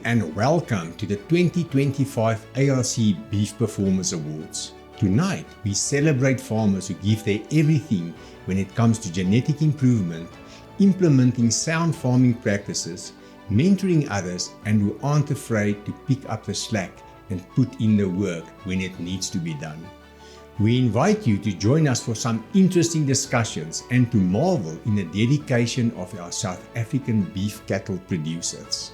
and welcome to the 2025 ARC Beef Performance Awards. Tonight, we celebrate farmers who give their everything when it comes to genetic improvement, implementing sound farming practices, mentoring others, and who aren't afraid to pick up the slack and put in the work when it needs to be done. We invite you to join us for some interesting discussions and to marvel in the dedication of our South African beef cattle producers.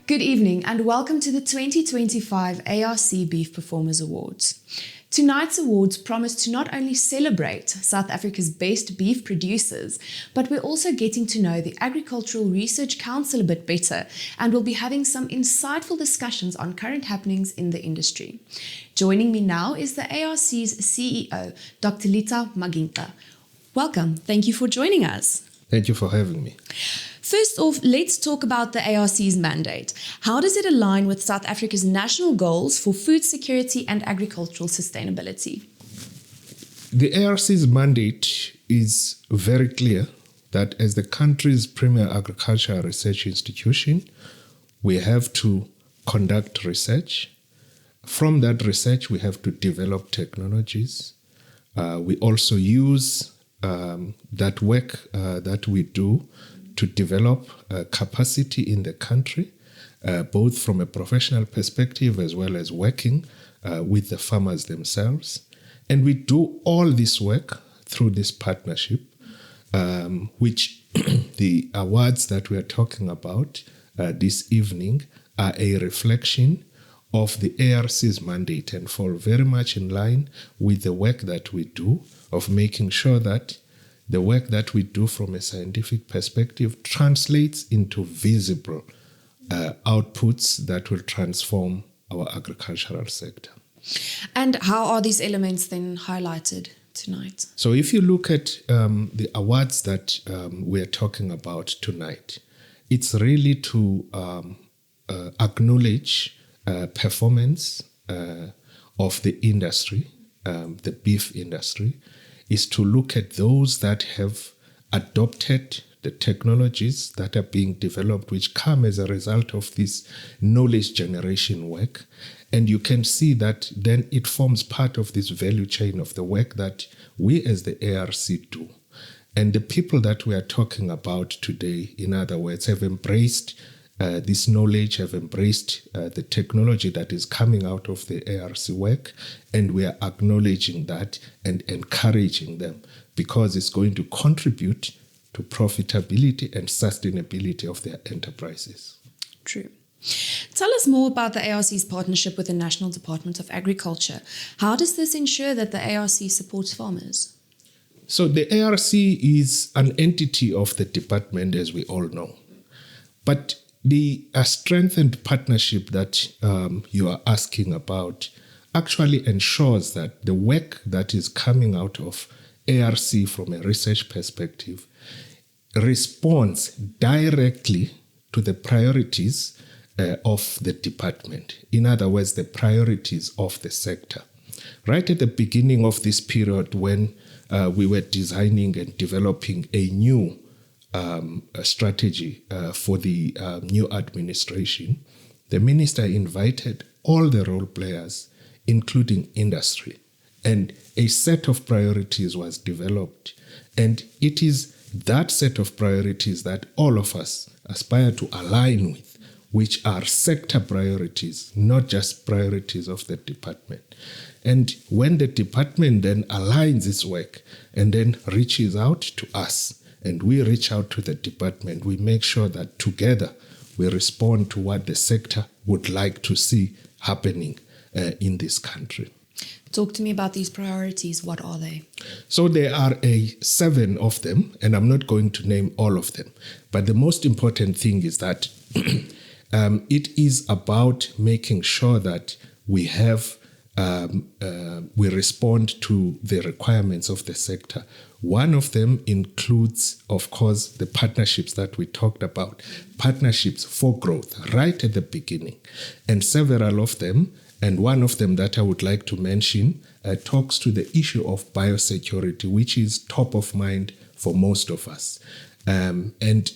Good evening and welcome to the 2025 ARC Beef Performers Awards. Tonight's awards promise to not only celebrate South Africa's best beef producers, but we're also getting to know the Agricultural Research Council a bit better, and we'll be having some insightful discussions on current happenings in the industry. Joining me now is the ARC's CEO, Dr. Lita Maginta. Welcome. Thank you for joining us. Thank you for having me. First off, let's talk about the ARC's mandate. How does it align with South Africa's national goals for food security and agricultural sustainability? The ARC's mandate is very clear that as the country's premier agricultural research institution, we have to conduct research. From that research, we have to develop technologies. We also use that work that we do to develop capacity in the country, both from a professional perspective as well as working with the farmers themselves. And we do all this work through this partnership, which the awards that we are talking about this evening are a reflection of the ARC's mandate and fall very much in line with the work that we do of making sure that the work that we do from a scientific perspective translates into visible outputs that will transform our agricultural sector. And how are these elements then highlighted tonight? So if you look at the awards that we're talking about tonight, it's really to acknowledge performance of the industry, the beef industry, is to look at those that have adopted the technologies that are being developed, which come as a result of this knowledge generation work. And you can see that then it forms part of this value chain of the work that we as the ARC do. And the people that we are talking about today, in other words, have embraced this knowledge, have embraced the technology that is coming out of the ARC work, and we are acknowledging that and encouraging them because it's going to contribute to profitability and sustainability of their enterprises. True. Tell us more about the ARC's partnership with the National Department of Agriculture. How does this ensure that the ARC supports farmers? So the ARC is an entity of the department, as we all know. But the strengthened partnership that you are asking about actually ensures that the work that is coming out of ARC from a research perspective responds directly to the priorities of the department. In other words, the priorities of the sector. Right at the beginning of this period when we were designing and developing a new strategy for the new administration, the minister invited all the role players, including industry, and a set of priorities was developed. And it is that set of priorities that all of us aspire to align with, which are sector priorities, not just priorities of the department. And when the department then aligns its work and then reaches out to us, and we reach out to the department, we make sure that together we respond to what the sector would like to see happening in this country. Talk to me about these priorities. What are they? So there are 7 of them, and I'm not going to name all of them. But the most important thing is that it is about making sure that we have we respond to the requirements of the sector. One of them includes, of course, the partnerships that we talked about, partnerships for growth right at the beginning. And several of them, and one of them that I would like to mention talks to the issue of biosecurity, which is top of mind for most of us. And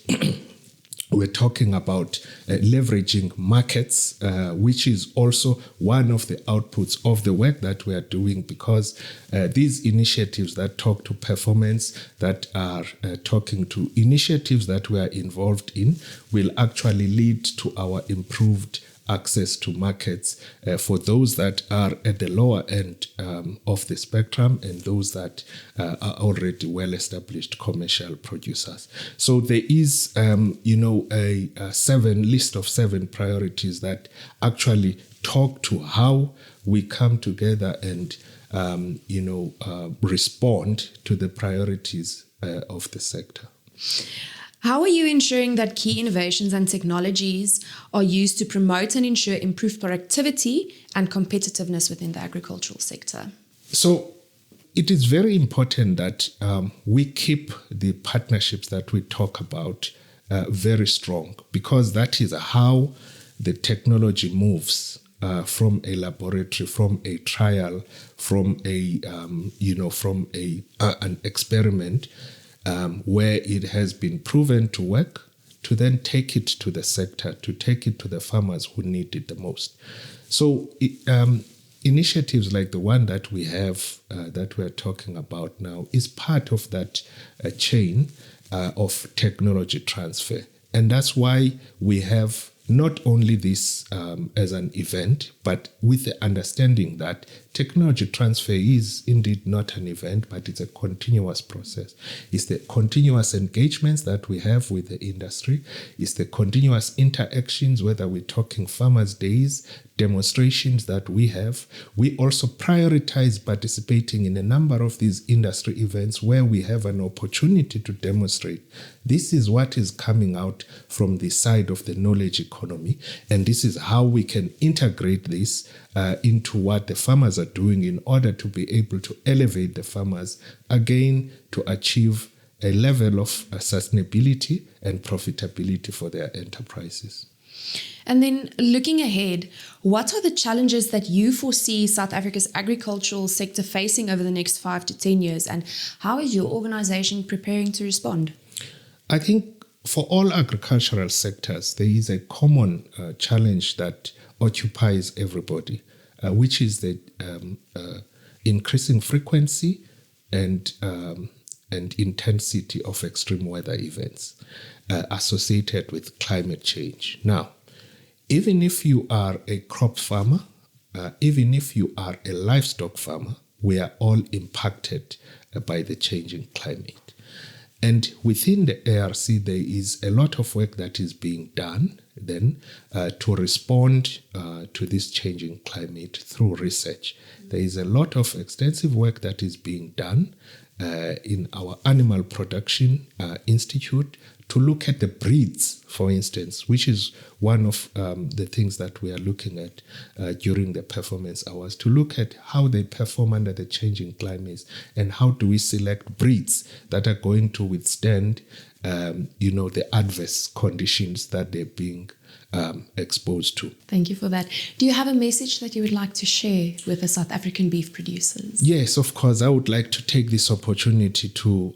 we're talking about leveraging markets, which is also one of the outputs of the work that we are doing, because these initiatives that talk to performance, that are talking to initiatives that we are involved in, will actually lead to our improved access to markets for those that are at the lower end of the spectrum and those that are already well-established commercial producers. So there is, a list of 7 priorities that actually talk to how we come together and, respond to the priorities of the sector. How are you ensuring that key innovations and technologies are used to promote and ensure improved productivity and competitiveness within the agricultural sector? So it is very important that we keep the partnerships that we talk about very strong, because that is how the technology moves from a laboratory, from a trial, from an experiment. Where it has been proven to work, to then take it to the sector, to take it to the farmers who need it the most. So initiatives like the one that we have, that we're talking about now, is part of that chain of technology transfer. And that's why we have not only this as an event, but with the understanding that technology transfer is indeed not an event, but it's a continuous process. It's the continuous engagements that we have with the industry. It's the continuous interactions, whether we're talking farmers' days, demonstrations that we have. We also prioritize participating in a number of these industry events where we have an opportunity to demonstrate this is what is coming out from the side of the knowledge economy, and this is how we can integrate this into what the farmers are doing in order to be able to elevate the farmers again to achieve a level of sustainability and profitability for their enterprises. And then looking ahead, what are the challenges that you foresee South Africa's agricultural sector facing over the next 5 to 10 years, and how is your organization preparing to respond? I think for all agricultural sectors, there is a common challenge that occupies everybody, which is the increasing frequency and intensity of extreme weather events associated with climate change. Now, even if you are a crop farmer, even if you are a livestock farmer, we are all impacted by the changing climate. And within the ARC, there is a lot of work that is being done then to respond to this changing climate through research. There is a lot of extensive work that is being done in our Animal Production Institute to look at the breeds, for instance, which is one of the things that we are looking at during the performance hours, to look at how they perform under the changing climates and how do we select breeds that are going to withstand the adverse conditions that they're being exposed to. Thank you for that. Do you have a message that you would like to share with the South African beef producers? Yes, of course. I would like to take this opportunity to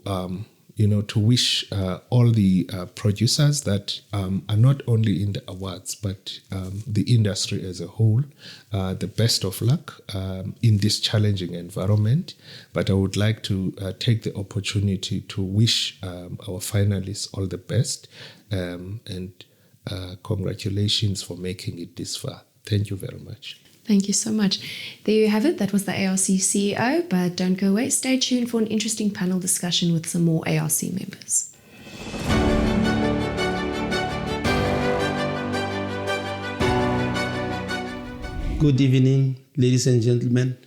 to wish all the producers that are not only in the awards, but the industry as a whole, the best of luck in this challenging environment. But I would like to take the opportunity to wish our finalists all the best and congratulations for making it this far. Thank you very much. Thank you so much. There you have it. That was the ARC CEO, but don't go away. Stay tuned for an interesting panel discussion with some more ARC members. Good evening, ladies and gentlemen,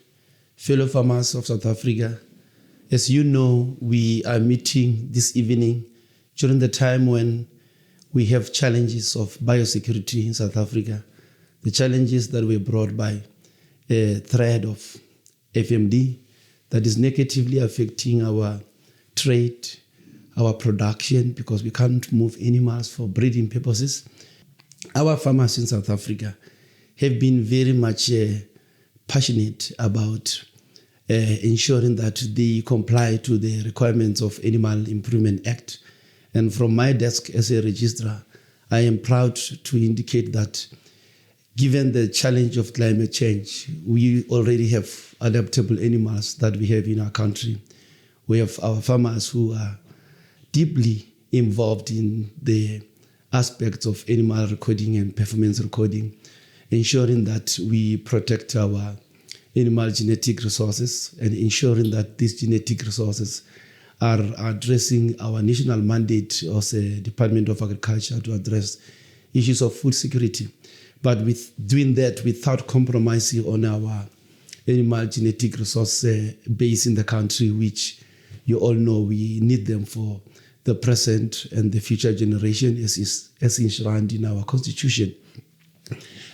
fellow farmers of South Africa. As you know, we are meeting this evening during the time when we have challenges of biosecurity in South Africa. The challenges that were brought by a threat of FMD that is negatively affecting our trade, our production, because we can't move animals for breeding purposes. Our farmers in South Africa have been very much passionate about ensuring that they comply to the requirements of Animal Improvement Act. And from my desk as a registrar, I am proud to indicate that given the challenge of climate change, we already have adaptable animals that we have in our country. We have our farmers who are deeply involved in the aspects of animal recording and performance recording, ensuring that we protect our animal genetic resources and ensuring that these genetic resources are addressing our national mandate as a Department of Agriculture to address issues of food security. But with doing that without compromising on our animal genetic resource base in the country, which you all know we need them for the present and the future generation as enshrined in our constitution.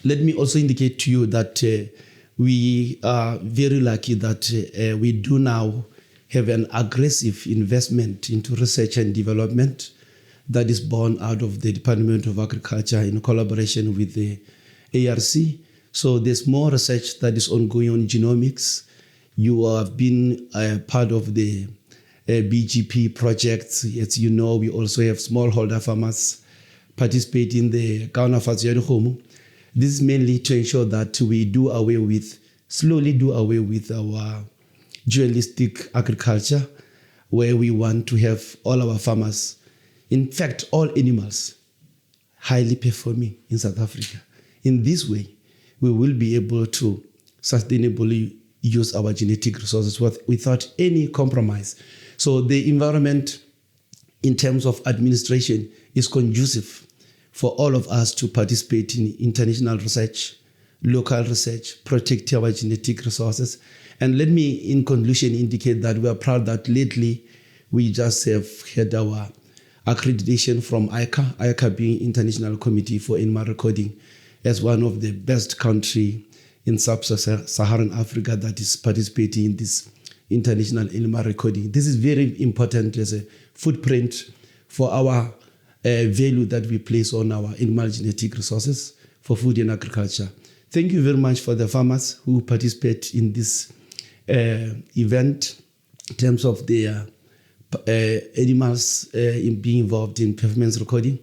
Let me also indicate to you that we are very lucky that we do now have an aggressive investment into research and development that is born out of the Department of Agriculture in collaboration with the ARC. So there's more research that is ongoing on genomics. You have been part of the BGP projects. As you know, we also have smallholder farmers participate in the Kaunafatso ya Dikgomo. This is mainly to ensure that we slowly do away with our dualistic agriculture, where we want to have all our farmers, in fact, all animals, highly performing in South Africa. In this way, we will be able to sustainably use our genetic resources without any compromise. So the environment in terms of administration is conducive for all of us to participate in international research, local research, protect our genetic resources. And let me, in conclusion, indicate that we are proud that lately we just have had our accreditation from ICA being International Committee for Animal Recording, as one of the best country in sub-Saharan Africa that is participating in this international animal recording. This is very important as a footprint for our value that we place on our animal genetic resources for food and agriculture. Thank you very much for the farmers who participate in this event in terms of their animals in being involved in performance recording.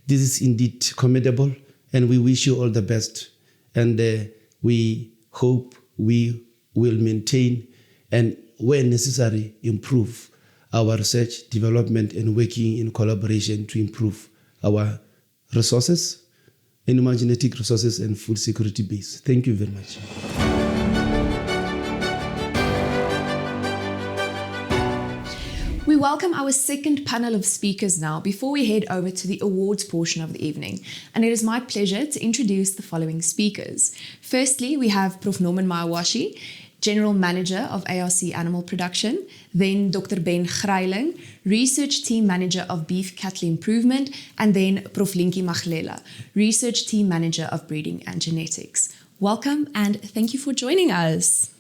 This is indeed commendable, and we wish you all the best. And we hope we will maintain and, where necessary, improve our research, development, and working in collaboration to improve our resources, animal genetic resources, and food security base. Thank you very much. We welcome our second panel of speakers now before we head over to the awards portion of the evening. And it is my pleasure to introduce the following speakers. Firstly, we have Prof. Norman Mayawashi, General Manager of ARC Animal Production, then Dr. Ben Greiling, Research Team Manager of Beef Cattle Improvement, and then Prof. Linky Maglela, Research Team Manager of Breeding and Genetics. Welcome and thank you for joining us.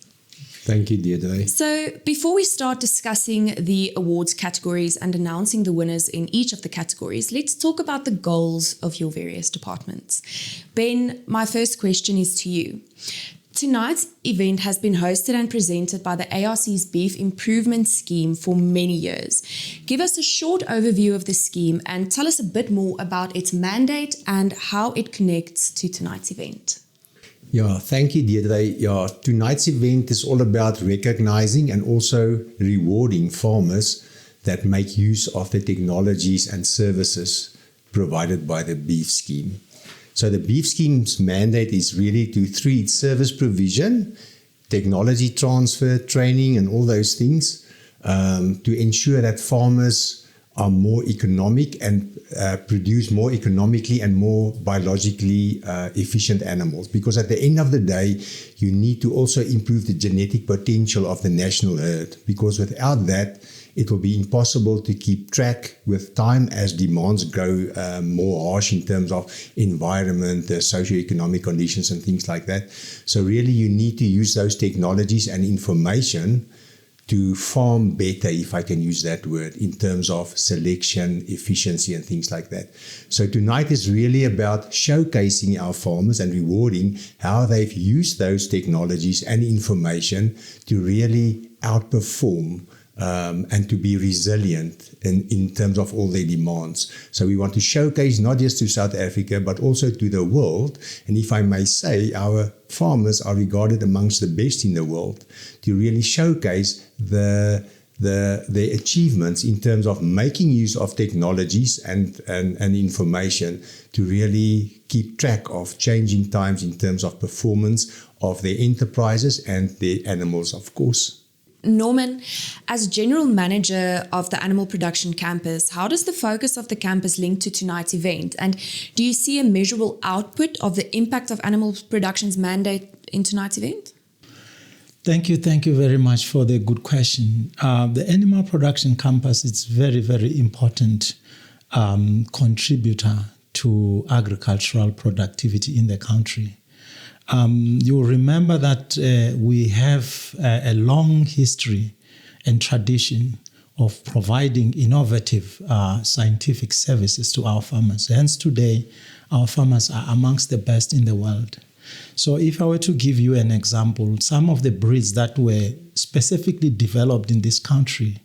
Thank you, Deirdre. So before we start discussing the awards categories and announcing the winners in each of the categories, let's talk about the goals of your various departments. Ben, my first question is to you. Tonight's event has been hosted and presented by the ARC's Beef Improvement Scheme for many years. Give us a short overview of the scheme and tell us a bit more about its mandate and how it connects to tonight's event. Yeah, thank you, Deirdre. Yeah, tonight's event is all about recognizing and also rewarding farmers that make use of the technologies and services provided by the beef scheme. So the beef scheme's mandate is really through its service provision, technology transfer, training, and all those things, to ensure that farmers are more economic and produce more economically and more biologically efficient animals. Because at the end of the day, you need to also improve the genetic potential of the national herd. Because without that, it will be impossible to keep track with time as demands grow more harsh in terms of environment, socioeconomic conditions and things like that. So really you need to use those technologies and information to farm better, if I can use that word, in terms of selection, efficiency, and things like that. So tonight is really about showcasing our farmers and rewarding how they've used those technologies and information to really outperform and to be resilient in terms of all their demands. So we want to showcase not just to South Africa, but also to the world. And if I may say, our farmers are regarded amongst the best in the world to really showcase the achievements in terms of making use of technologies and information to really keep track of changing times in terms of performance of their enterprises and their animals, of course. Norman, as General Manager of the Animal Production Campus, how does the focus of the campus link to tonight's event? And do you see a measurable output of the impact of animal production's mandate in tonight's event? Thank you very much for the good question. The Animal Production Campus is very, very important contributor to agricultural productivity in the country. You'll remember that we have a long history and tradition of providing innovative scientific services to our farmers. Hence today, our farmers are amongst the best in the world. So if I were to give you an example, some of the breeds that were specifically developed in this country,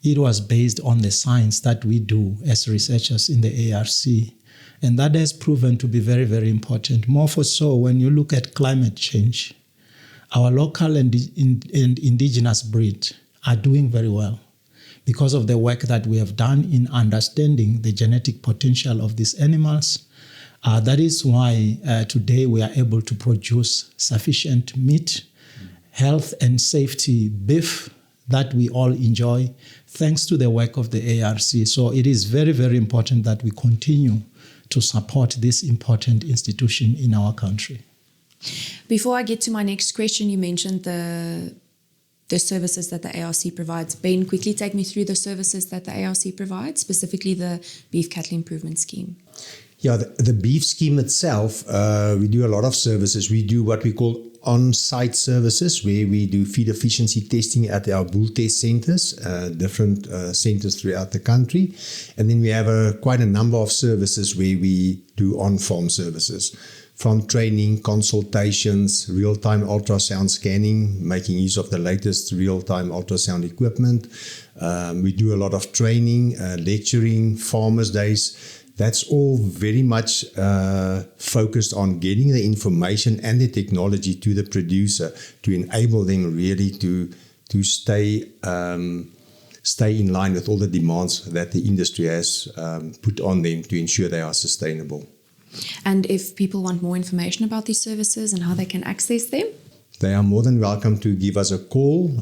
it was based on the science that we do as researchers in the ARC. And that has proven to be very, very important. More for so when you look at climate change, our local and indigenous breeds are doing very well because of the work that we have done in understanding the genetic potential of these animals. That is why today we are able to produce sufficient meat, health and safety beef that we all enjoy thanks to the work of the ARC. So it is very, very important that we continue to support this important institution in our country. Before I get to my next question, you mentioned the services that the ARC provides. Ben, quickly take me through the services that the ARC provides, specifically the Beef Cattle Improvement Scheme. Yeah, the beef scheme itself, we do a lot of services. We do what we call on-site services, where we do feed efficiency testing at our bull test centers, different centers throughout the country. And then we have quite a number of services where we do on-farm services, from training, consultations, real-time ultrasound scanning, making use of the latest real-time ultrasound equipment. We do a lot of training, lecturing, farmers' days. That's all very much focused on getting the information and the technology to the producer to enable them really to stay in line with all the demands that the industry has put on them to ensure they are sustainable. And if people want more information about these services and how they can access them? They are more than welcome to give us a call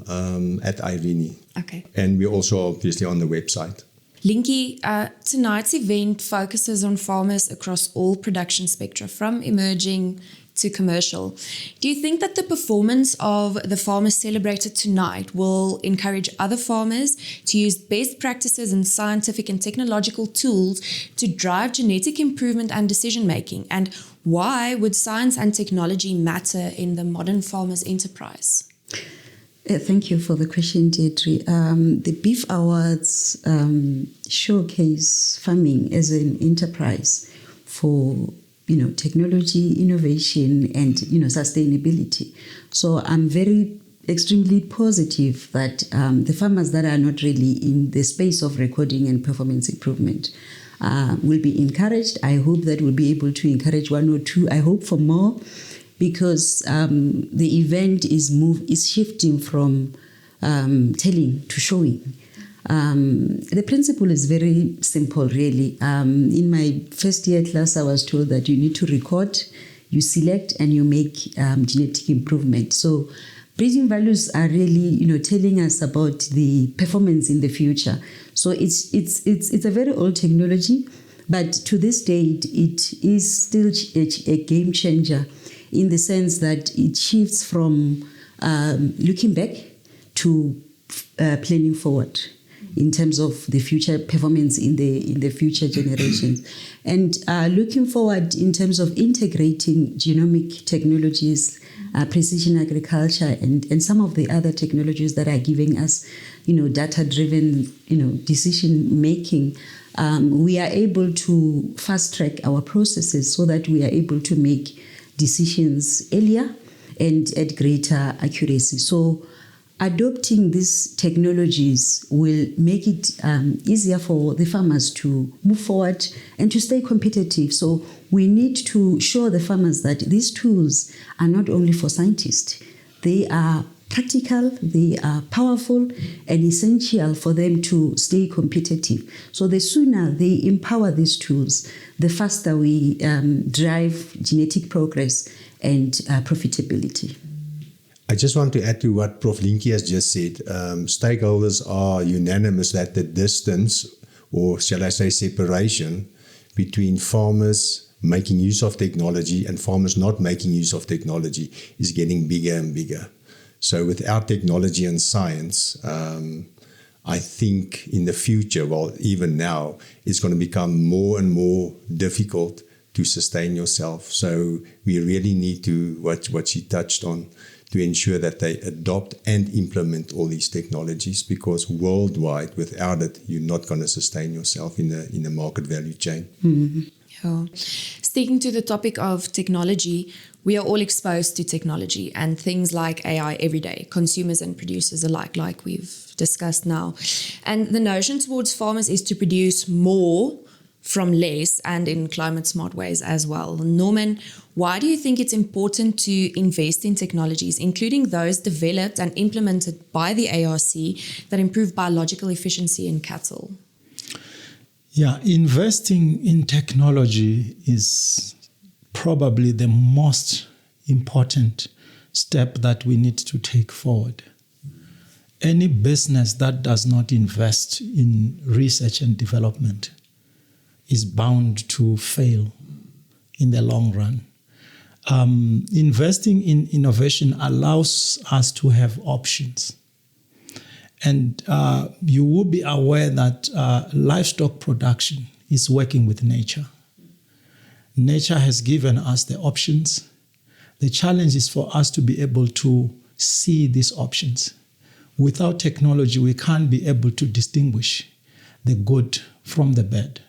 at Irene. Okay. And we're also obviously on the website. Linky, tonight's event focuses on farmers across all production spectra, from emerging to commercial. Do you think that the performance of the farmers celebrated tonight will encourage other farmers to use best practices and scientific and technological tools to drive genetic improvement and decision making? And why would science and technology matter in the modern farmer's enterprise? Thank you for the question, Deirdre. The Beef Awards showcase farming as an enterprise for technology, innovation, and sustainability. So I'm extremely positive that the farmers that are not really in the space of recording and performance improvement will be encouraged. I hope that we'll be able to encourage one or two. I hope for more, because the event is shifting from telling to showing. The principle is very simple, really. In my first year class, I was told that you need to record, you select, and you make genetic improvement. So breeding values are really, telling us about the performance in the future. So it's a very old technology, but to this date, it is still a game changer, in the sense that it shifts from looking back to planning forward in terms of the future performance in the future generations. And looking forward in terms of integrating genomic technologies precision agriculture, and some of the other technologies that are giving us, data-driven, decision making, we are able to fast track our processes so that we are able to make decisions earlier and at greater accuracy. So adopting these technologies will make it easier for the farmers to move forward and to stay competitive. So we need to show the farmers that these tools are not only for scientists. They are practical, they are powerful, and essential for them to stay competitive. So the sooner they empower these tools, the faster we drive genetic progress and profitability. I just want to add to what Prof. Linky has just said. Stakeholders are unanimous that the distance, or shall I say separation, between farmers making use of technology and farmers not making use of technology is getting bigger and bigger. So without technology and science, I think in the future, well, even now, it's going to become more and more difficult to sustain yourself. So we really need to, what she touched on, to ensure that they adopt and implement all these technologies, because worldwide, without it, you're not going to sustain yourself in the market value chain. Mm-hmm. Yeah. Sticking to the topic of technology, we are all exposed to technology and things like AI every day, consumers and producers alike, like we've discussed now. And the notion towards farmers is to produce more from less and in climate smart ways as well. Norman, why do you think it's important to invest in technologies, including those developed and implemented by the ARC, that improve biological efficiency in cattle? Yeah, investing in technology is probably the most important step that we need to take forward. Any business that does not invest in research and development is bound to fail in the long run. Investing in innovation allows us to have options. And you will be aware that livestock production is working with nature. Nature has given us the options. The challenge is for us to be able to see these options. Without technology, we can't be able to distinguish the good from the bad.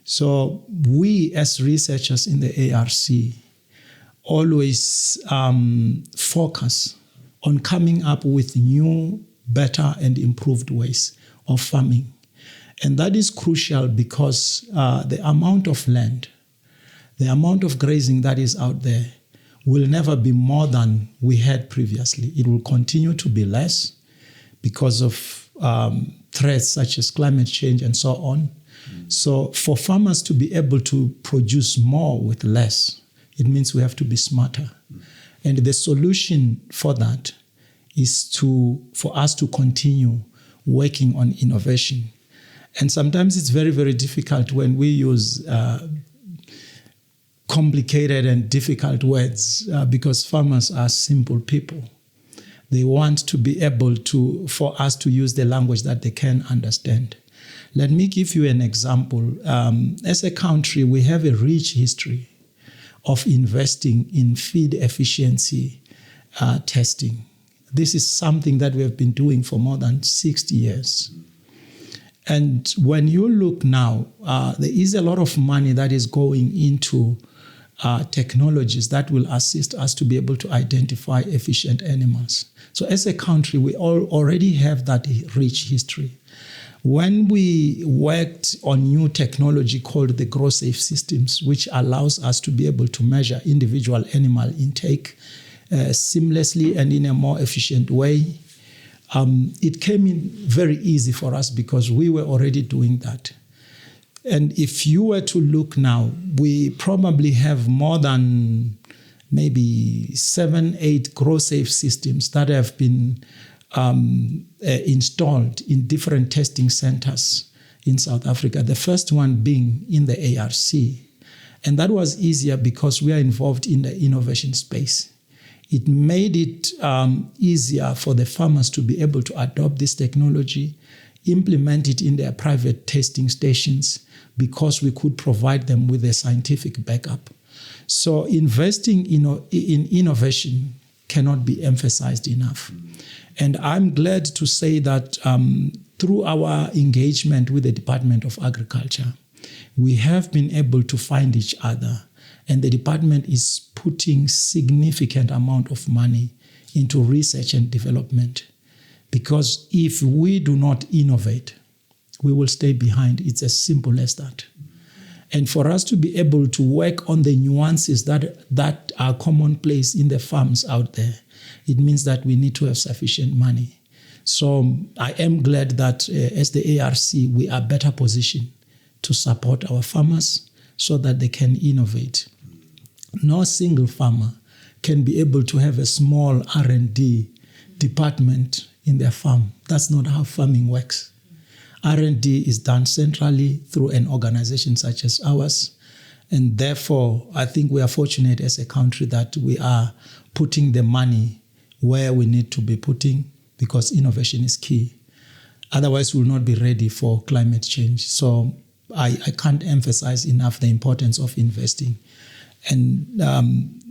So we, as researchers in the ARC, always focus on coming up with new, better and improved ways of farming. And that is crucial because the amount of land, the amount of grazing that is out there will never be more than we had previously. It will continue to be less because of threats such as climate change and so on. So for farmers to be able to produce more with less, it means we have to be smarter. And the solution for that is for us to continue working on innovation. And sometimes it's very, very difficult when we use complicated and difficult words because farmers are simple people. They want to be able for us to use the language that they can understand. Let me give you an example. As a country, we have a rich history of investing in feed efficiency testing. This is something that we have been doing for more than 60 years. And when you look now, there is a lot of money that is going into technologies that will assist us to be able to identify efficient animals. So as a country, we already have that rich history. When we worked on new technology called the Grow-Safe systems, which allows us to be able to measure individual animal intake seamlessly and in a more efficient way, it came in very easy for us because we were already doing that. And if you were to look now, we probably have more than maybe 7-8 Grow-Safe systems that have been installed in different testing centers in South Africa, the first one being in the ARC. And that was easier because we are involved in the innovation space. It made it easier for the farmers to be able to adopt this technology, implement it in their private testing stations, because we could provide them with a scientific backup. So investing in innovation cannot be emphasized enough. And I'm glad to say that through our engagement with the Department of Agriculture, we have been able to find each other, and the department is putting significant amount of money into research and development. Because if we do not innovate, we will stay behind. It's as simple as that. And for us to be able to work on the nuances that are commonplace in the farms out there, it means that we need to have sufficient money. So I am glad that as the ARC, we are better positioned to support our farmers so that they can innovate. No single farmer can be able to have a small R&D department in their farm. That's not how farming works. R&D is done centrally through an organization such as ours. And therefore, I think we are fortunate as a country that we are putting the money where we need to be putting, because innovation is key. Otherwise, we'll not be ready for climate change. So I can't emphasize enough the importance of investing. And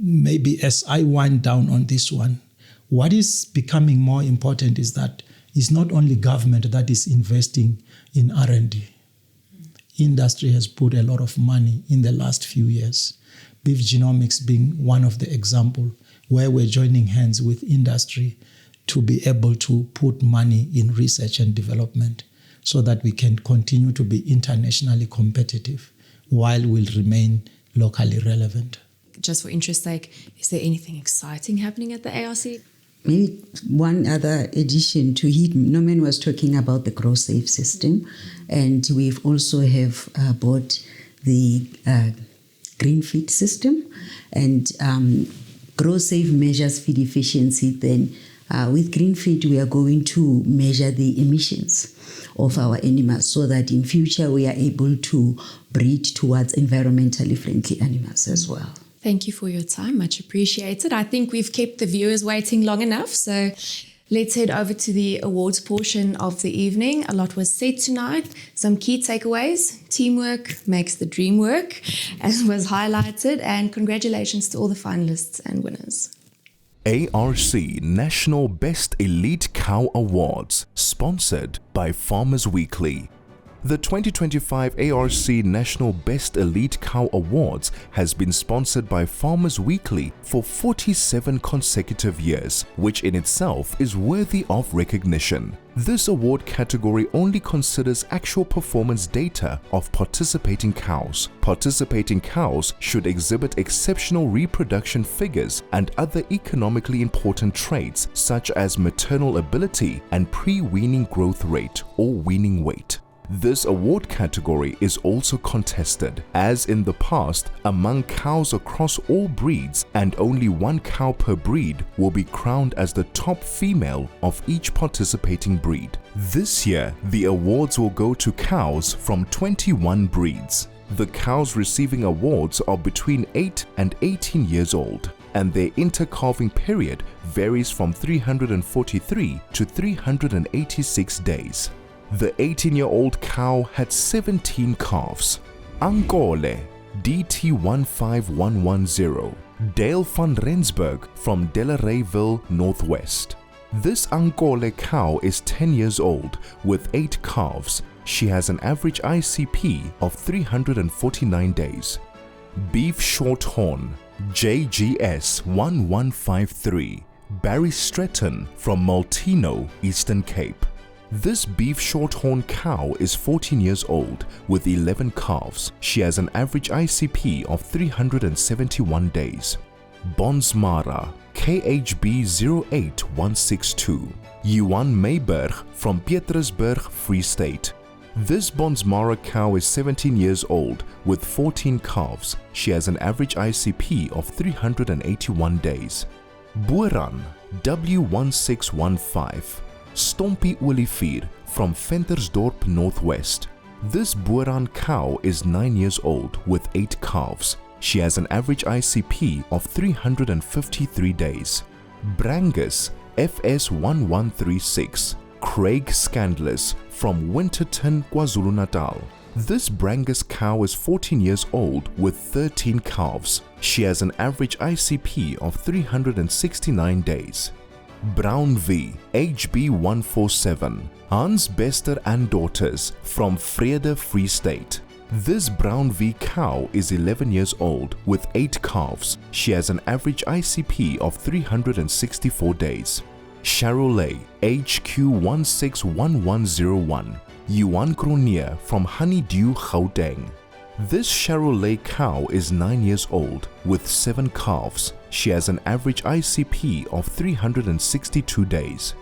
maybe as I wind down on this one, what is becoming more important is that it's not only government that is investing in R&D. Industry has put a lot of money in the last few years. Beef genomics being one of the examples where we're joining hands with industry to be able to put money in research and development so that we can continue to be internationally competitive while we'll remain locally relevant. Just for interest's sake, is there anything exciting happening at the ARC? Maybe one other addition to it, Norman was talking about the GrowSafe system, and we've also have bought the green feed system, and GrowSafe measures feed efficiency. Then with green feed, we are going to measure the emissions of our animals so that in future we are able to breed towards environmentally friendly animals as well. Thank you for your time. Much appreciated. I think we've kept the viewers waiting long enough. So let's head over to the awards portion of the evening. A lot was said tonight. Some key takeaways. Teamwork makes the dream work, as was highlighted. And congratulations to all the finalists and winners. ARC National Best Elite Cow Awards, sponsored by Farmers Weekly. The 2025 ARC National Best Elite Cow Awards has been sponsored by Farmers Weekly for 47 consecutive years, which in itself is worthy of recognition. This award category only considers actual performance data of participating cows. Participating cows should exhibit exceptional reproduction figures and other economically important traits such as maternal ability and pre-weaning growth rate or weaning weight. This award category is also contested, as in the past, among cows across all breeds, and only one cow per breed will be crowned as the top female of each participating breed. This year, the awards will go to cows from 21 breeds. The cows receiving awards are between 8 and 18 years old, and their intercalving period varies from 343 to 386 days. The 18-year-old cow had 17 calves. Ankole, DT15110, Dale van Rensburg from Delareyville, Northwest. This Ankole cow is 10 years old with 8 calves. She has an average ICP of 349 days. Beef Shorthorn, JGS1153, Barry Stretton from Maltino, Eastern Cape. This beef shorthorn cow is 14 years old with 11 calves. She has an average ICP of 371 days. Bonsmara, KHB08162, Yuan Mayberg from Pietersburg, Free State. This Bonsmara cow is 17 years old with 14 calves. She has an average ICP of 381 days. Boeran, W1615, Stompie Olivier from Ventersdorp, Northwest. This Boeran cow is 9 years old with 8 calves. She has an average ICP of 353 days. Brangus, FS1136, Craig Scandless from Winterton, KwaZulu-Natal. This Brangus cow is 14 years old with 13 calves. She has an average ICP of 369 days. Brown V, HB147, Hans Bester and daughters from Vrede Free State. This Brown V cow is 11 years old with 8 calves. She has an average ICP of 364 days. Charolais, HQ161101, Yuan Cronier from Honeydew, Gauteng. This Charolais cow is 9 years old with 7 calves. She has an average ICP of 362 days.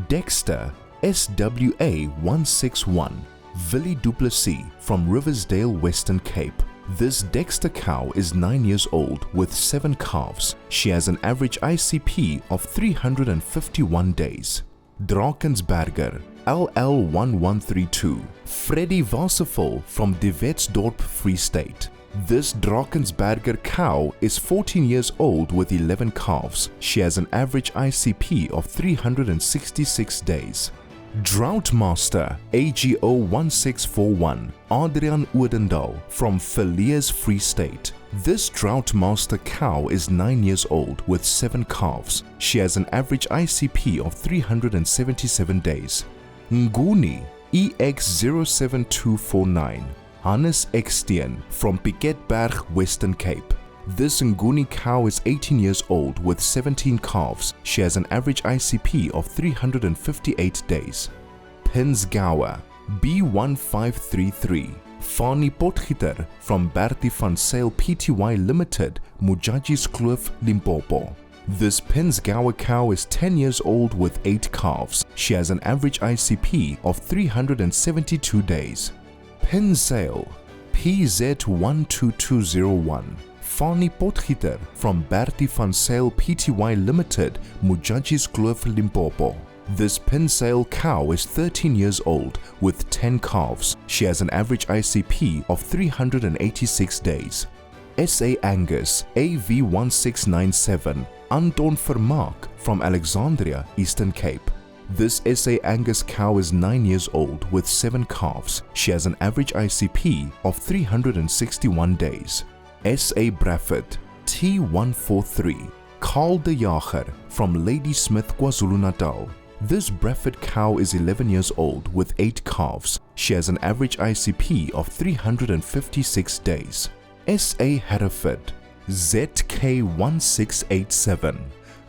Dexter, SWA161, Villy Duplessis from Riversdale, Western Cape. This Dexter cow is 9 years old with 7 calves. She has an average ICP of 351 days. Drakensberger, LL1132, Freddy Wasservol from De Wetsdorp, Free State. This Drakensberger cow is 14 years old with 11 calves. She has an average ICP of 366 days. Drought Master, AGO1641, Adrian Odendaal from Villiers, Free State. This Drought Master cow is 9 years old with 7 calves. She has an average ICP of 377 days. Nguni, EX07249, Hannes Eksteen from Piketberg, Western Cape. This Nguni cow is 18 years old with 17 calves. She has an average ICP of 358 days. Pinsgouwer, B1533, Fani Potgieter from Bertie van Sail Pty Limited, Mujadjies Kloof, Limpopo. This Pinsgouwer cow is 10 years old with 8 calves. She has an average ICP of 372 days. Pinsail, PZ12201, Fani Potgieter from Bertie van Sail Pty Limited, Mujadjies Kloof, Limpopo. This Pinsail cow is 13 years old with 10 calves. She has an average ICP of 386 days. SA Angus, AV1697, Anton Vermaak from Alexandria, Eastern Cape. This SA Angus cow is 9 years old with 7 calves. She has an average ICP of 361 days. SA Bradford, T143, Carl de Jager from Ladysmith, KwaZulu-Natal. This Bradford cow is 11 years old with 8 calves. She has an average ICP of 356 days. SA Hereford, ZK1687,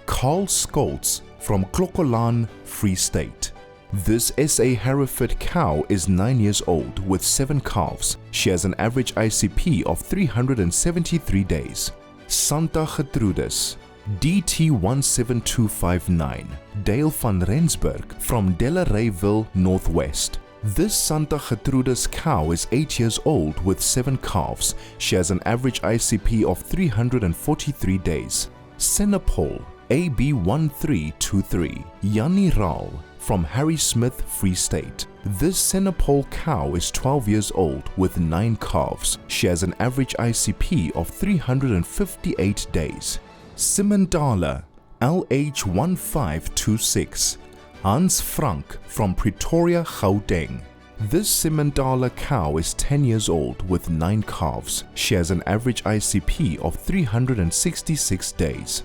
Carl Scholz from Klokkolan, Free State. This SA Hereford cow is 9 years old with 7 calves. She has an average ICP of 373 days. Santa Gertrudis, DT17259, Dale van Rensburg from Delareyville, Northwest. This Santa Gertrudis cow is 8 years old with 7 calves. She has an average ICP of 343 days. Senepol, AB1323, Yanni Raal from Harry Smith, Free State. This Senepol cow is 12 years old with 9 calves. She has an average ICP of 358 days. Simendala, LH1526, Hans Frank from Pretoria, Gauteng. This Simendala cow is 10 years old with 9 calves. She has an average ICP of 366 days.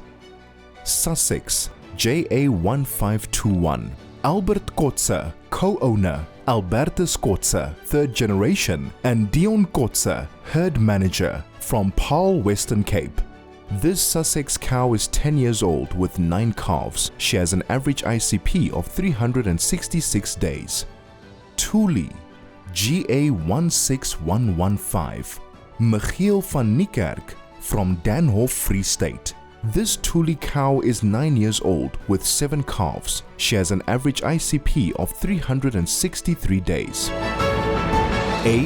Sussex, JA1521, Albert Kotze, co-owner, Albertus Kotze, 3rd generation, and Dion Kotze, herd manager from Paarl, Western Cape. This Sussex cow is 10 years old with 9 calves. She has an average ICP of 366 days. Thuli, GA16115, Michiel van Niekerk from Danhof, Free State. This Thuli cow is 9 years old with 7 calves. She has an average ICP of 363 days.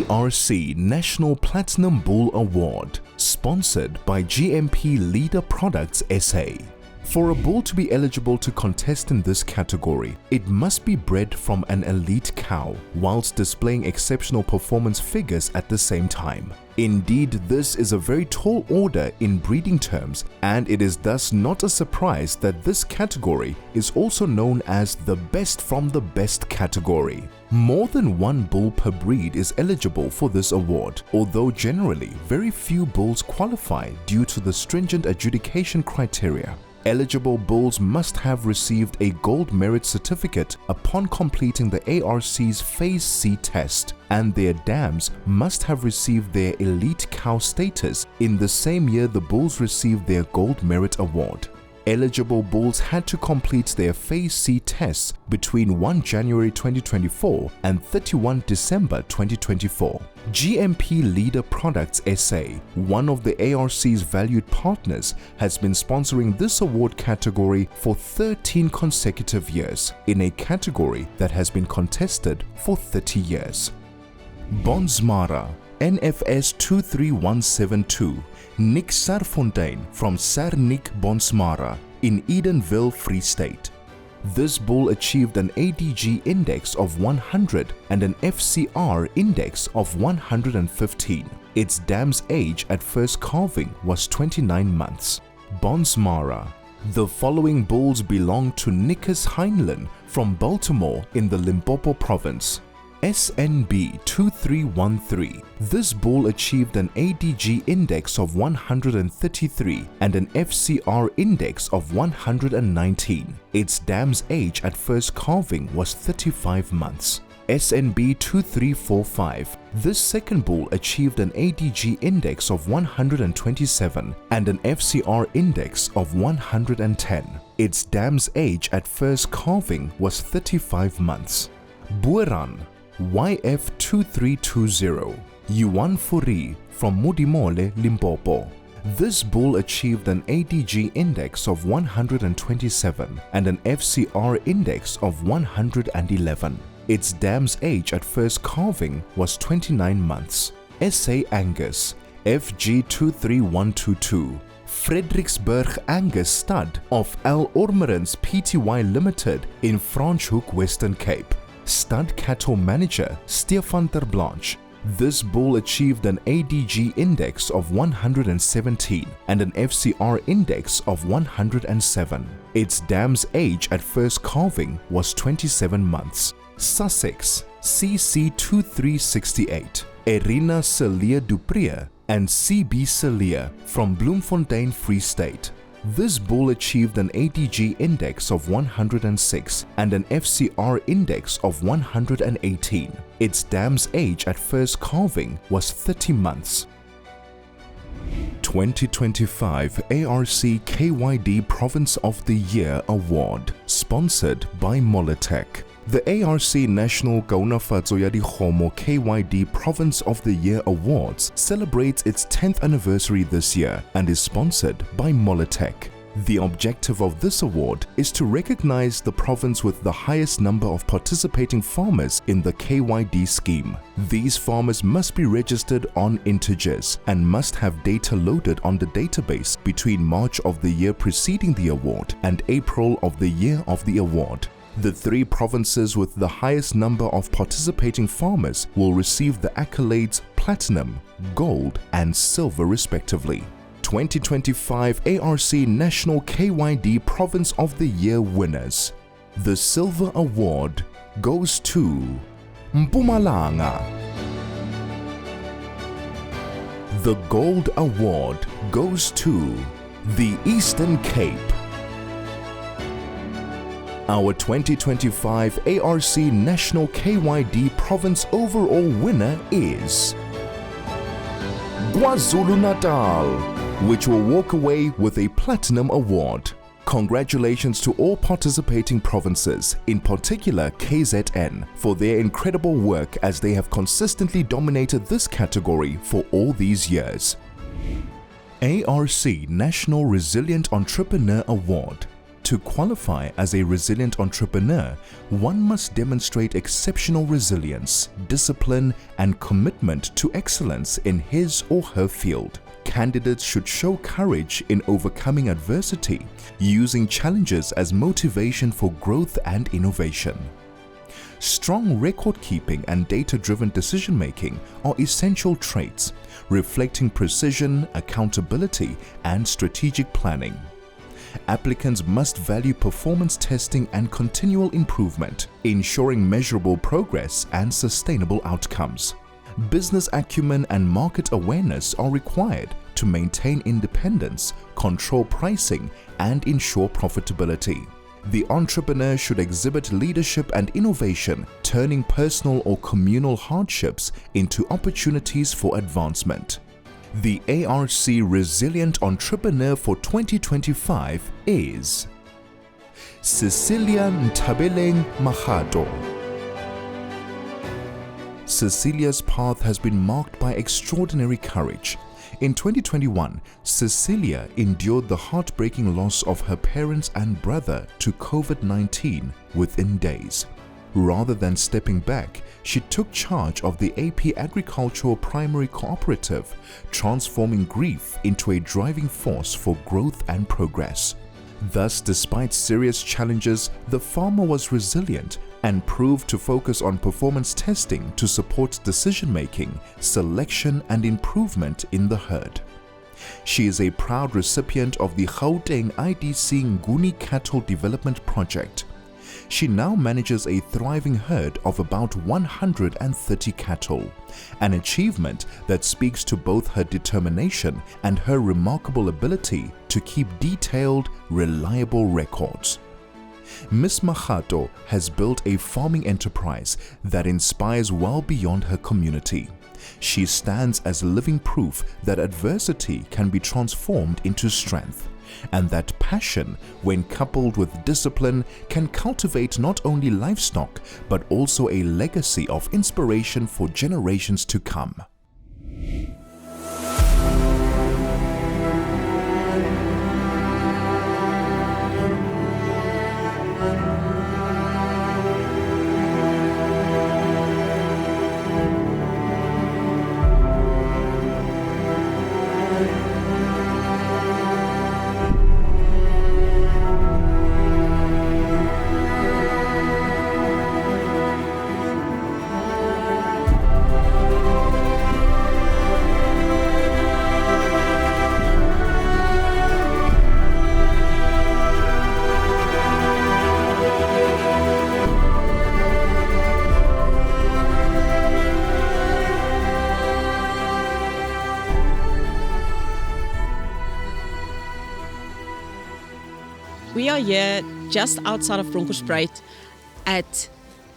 ARC National Platinum Bull Award, sponsored by GMP Leader Products SA. For a bull to be eligible to contest in this category, it must be bred from an elite cow, whilst displaying exceptional performance figures at the same time. Indeed, this is a very tall order in breeding terms, and it is thus not a surprise that this category is also known as the best from the best category. More than one bull per breed is eligible for this award, although generally very few bulls qualify due to the stringent adjudication criteria. Eligible bulls must have received a Gold Merit Certificate upon completing the ARC's Phase C test, and their dams must have received their Elite Cow status in the same year the bulls received their Gold Merit Award. Eligible bulls had to complete their Phase C tests between 1 January 2024 and 31 December 2024. GMP Leader Products SA, one of the ARC's valued partners, has been sponsoring this award category for 13 consecutive years, in a category that has been contested for 30 years. Bonsmara, NFS 23172, Nick Sarfontein from Sarnik Bonsmara in Edenville, Free State. This bull achieved an ADG index of 100 and an FCR index of 115. Its dam's age at first calving was 29 months. Bonsmara. The following bulls belong to Nicholas Heinlein from Baltimore in the Limpopo province. SNB 2313. This bull achieved an ADG index of 133 and an FCR index of 119. Its dam's age at first calving was 35 months. SNB 2345. This second bull achieved an ADG index of 127 and an FCR index of 110. Its dam's age at first calving was 35 months. Bueran YF2320, Yuan Furi from Mudimole, Limpopo. This bull achieved an ADG index of 127 and an FCR index of 111. Its dam's age at first calving was 29 months. SA Angus FG23122, Fredericksburg Angus stud of L. Ormerans Pty Limited in Franschhoek, Western Cape. Stud cattle manager Stefan ter Blanche. This bull achieved an ADG index of 117 and an FCR index of 107. Its dam's age at first calving was 27 months. Sussex CC2368, Erina Celia Dupree and CB Celia from Bloemfontein, Free State. This bull achieved an ADG index of 106 and an FCR index of 118. Its dam's age at first calving was 30 months. 2025 ARC KYD Province of the Year Award, sponsored by Molitech. The ARC National Kaunafatso ya Dikgomo KYD Province of the Year Awards celebrates its 10th anniversary this year and is sponsored by Molitech. The objective of this award is to recognize the province with the highest number of participating farmers in the KYD scheme. These farmers must be registered on integers and must have data loaded on the database between March of the year preceding the award and April of the year of the award. The 3 provinces with the highest number of participating farmers will receive the accolades Platinum, Gold, and Silver respectively. 2025 ARC National KYD Province of the Year winners. The Silver Award goes to Mpumalanga. The Gold Award goes to the Eastern Cape. Our 2025 ARC National KYD Province overall winner is KwaZulu-Natal, which will walk away with a Platinum Award. Congratulations to all participating provinces, in particular KZN, for their incredible work as they have consistently dominated this category for all these years. ARC National Resilient Entrepreneur Award. To qualify as a resilient entrepreneur, one must demonstrate exceptional resilience, discipline, and commitment to excellence in his or her field. Candidates should show courage in overcoming adversity, using challenges as motivation for growth and innovation. Strong record-keeping and data-driven decision-making are essential traits, reflecting precision, accountability, and strategic planning. applicants must value performance testing and continual improvement, ensuring measurable progress and sustainable outcomes. Business acumen and market awareness are required to maintain independence, control pricing, and ensure profitability. The entrepreneur should exhibit leadership and innovation, turning personal or communal hardships into opportunities for advancement. The ARC Resilient Entrepreneur for 2025 is Cecilia Ntabeleng Mahato. Cecilia's path has been marked by extraordinary courage. In 2021, Cecilia endured the heartbreaking loss of her parents and brother to COVID-19 within days. Rather than stepping back, she took charge of the AP Agricultural Primary Cooperative, transforming grief into a driving force for growth and progress. Thus, despite serious challenges, the farmer was resilient and proved to focus on performance testing to support decision-making, selection and improvement in the herd. She is a proud recipient of the Gauteng IDC Nguni Cattle Development Project. She now manages a thriving herd of about 130 cattle, an achievement that speaks to both her determination and her remarkable ability to keep detailed, reliable records. Ms. Mahato has built a farming enterprise that inspires well beyond her community. She stands as living proof that adversity can be transformed into strength, and that passion, when coupled with discipline, can cultivate not only livestock but also a legacy of inspiration for generations to come. We are here just outside of Bronkhorstspruit at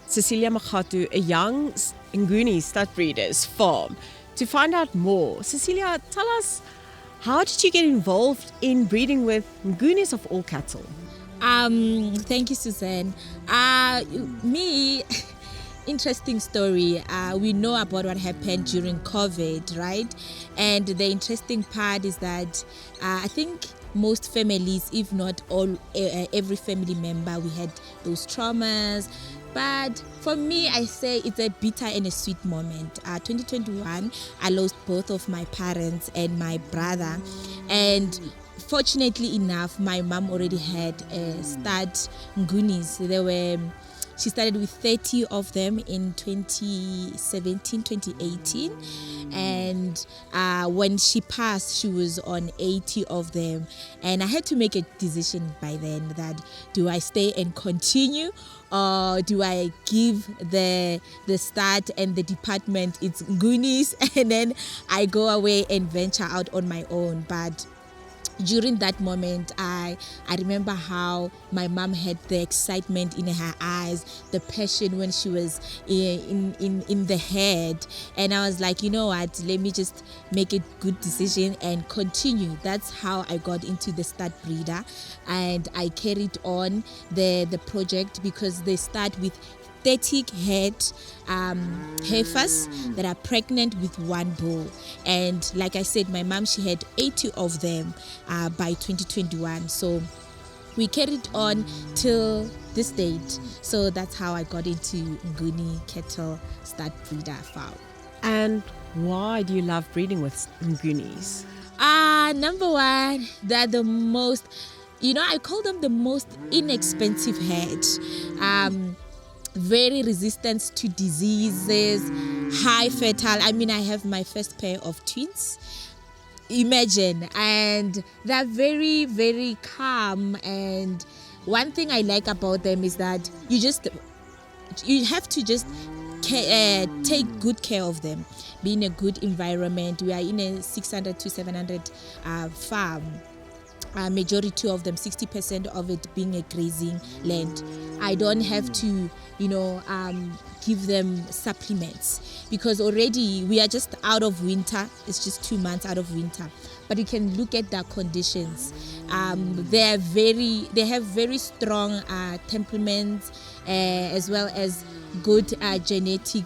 Cecilia Mahato, a young Nguni stud breeder's farm, to find out more. Cecilia, tell us, how did you get involved in breeding with Ngunis of all cattle? Thank you, Suzanne. Interesting story. We know about what happened during COVID, right? And the interesting part is that I think most families, if not all, every family member, we had those traumas. But for me, I say it's a bitter and a sweet moment. 2021, I lost both of my parents and my brother. And fortunately enough, my mom already had stud Ngunis. She started with 30 of them in 2017, 2018. And when she passed, she was on 80 of them. And I had to make a decision by then that do I stay and continue, or do I give the start and the department its Ngunis and then I go away and venture out on my own. But during that moment, I remember how my mom had the excitement in her eyes, the passion when she was in the head. And I was like, you know what, let me just make a good decision and continue. That's how I got into the stud breeder. And I carried on the project because they start with 30 head heifers that are pregnant with one bull. And like I said, my mom, she had 80 of them by 2021. So we carried on till this date. So that's how I got into Nguni cattle stud breeder farm. And why do you love breeding with Ngunis? Number one, they're the most, I call them the most inexpensive head. Very resistant to diseases, high fertile. I have my first pair of twins. imagine, and they're very, very calm. And one thing I like about them is that you have to just take good care of them, be in a good environment. We are in a 600 to 700 farm. Majority of them, 60% of it being a grazing land. I don't have to, give them supplements, because already we are just out of winter. It's just 2 months out of winter. But you can look at their conditions. They have very strong temperaments, as well as good genetic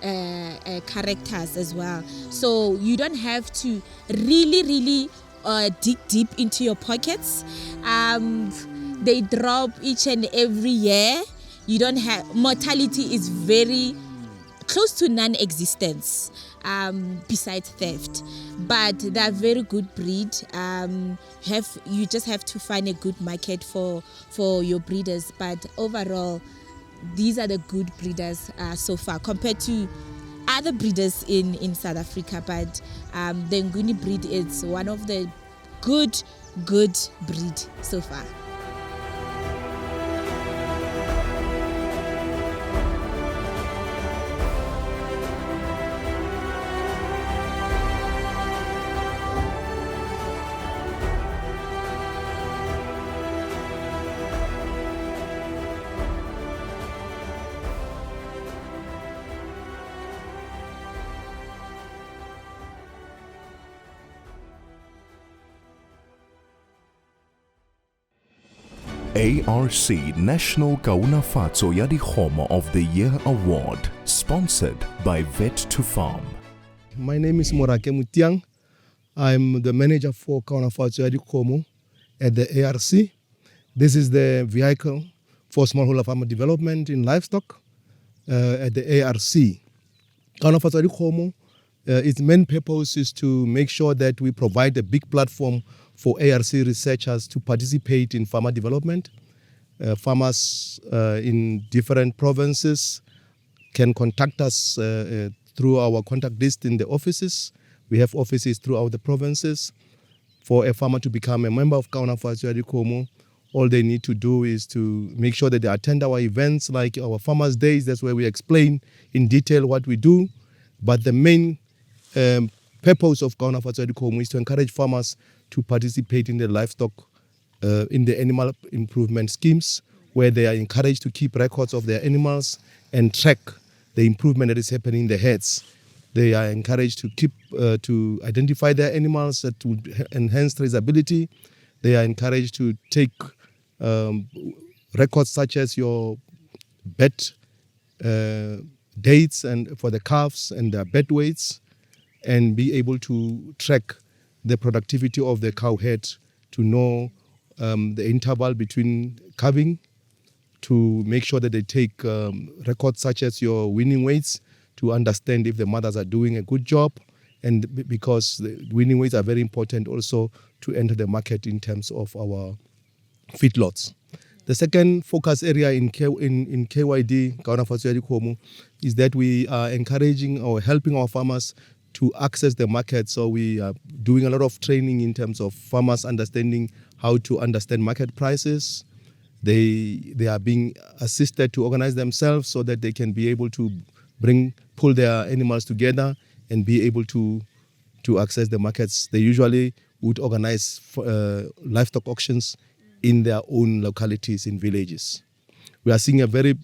characters as well. So you don't have to really dig deep into your pockets. They drop each and every year. You don't have, mortality is very close to non-existence, besides theft. But they're very good breed. You just have to find a good market for your breeders. But overall, these are the good breeders so far compared to other breeders in South Africa. But the Nguni breed is one of the good breed so far. ARC National Kaunafatso ya Dikgomo of the Year Award, sponsored by Vet to Farm. My name is Morake Mutiang. I'm the manager for Kaunafatso ya Dikgomo at the ARC. This is the vehicle for smallholder farmer development in livestock at the ARC. Kaunafatso ya Dikgomo, its main purpose is to make sure that we provide a big platform for ARC researchers to participate in farmer development. Farmers in different provinces can contact us through our contact list in the offices. We have offices throughout the provinces. For a farmer to become a member of Kaunafatso ya Dikgomo, all they need to do is to make sure that they attend our events like our Farmers' Days. That's where we explain in detail what we do. But the main purpose of Kaunafatso ya Dikgomo is to encourage farmers to participate in the livestock, in the animal improvement schemes, where they are encouraged to keep records of their animals and track the improvement that is happening in the herds. They are encouraged to identify their animals to enhance traceability. They are encouraged to take records such as your bet dates and for the calves and their bet weights, and be able to track the productivity of the cow herd, to know the interval between calving, to make sure that they take records such as your weaning weights, to understand if the mothers are doing a good job, and because the weaning weights are very important also to enter the market in terms of our feedlots. The second focus area in KYD, Kaunafatso ya Dikgomo, is that we are encouraging or helping our farmers to access the market. So we are doing a lot of training in terms of farmers understanding how to understand market prices. They are being assisted to organize themselves so that they can be able to pull their animals together and be able to access the markets. They usually would organize livestock auctions in their own localities, in villages. We are seeing a very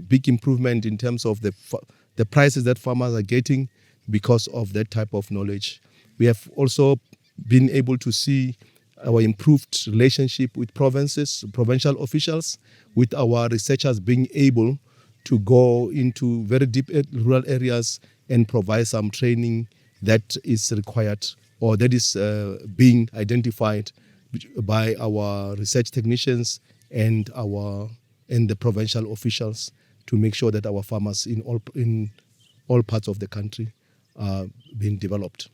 big improvement in terms of the prices that farmers are getting because of that type of knowledge. We have also been able to see our improved relationship with provincial officials, with our researchers being able to go into very deep rural areas and provide some training that is required or that is being identified by our research technicians and the provincial officials to make sure that our farmers in all parts of the country are being developed.